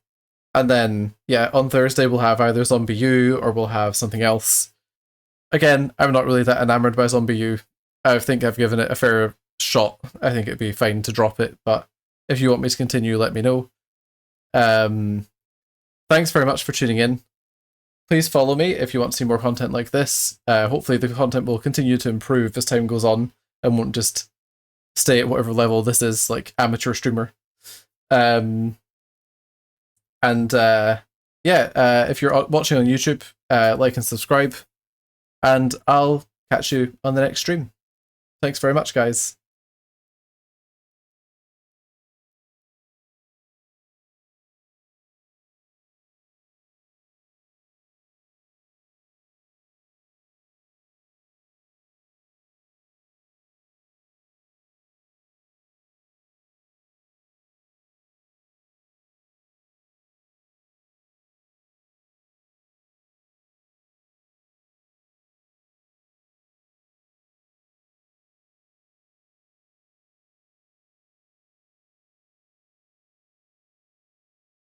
then, yeah, on Thursday we'll have either Zombie U or we'll have something else. Again, I'm not really that enamored by Zombie U. I think I've given it a fair shot. I think it'd be fine to drop it, but if you want me to continue, let me know. Thanks very much for tuning in. Please follow me if you want to see more content like this. Hopefully the content will continue to improve as time goes on and won't just stay at whatever level this is, like amateur streamer. Yeah, if you're watching on YouTube, like and subscribe, and I'll catch you on the next stream. Thanks very much, guys.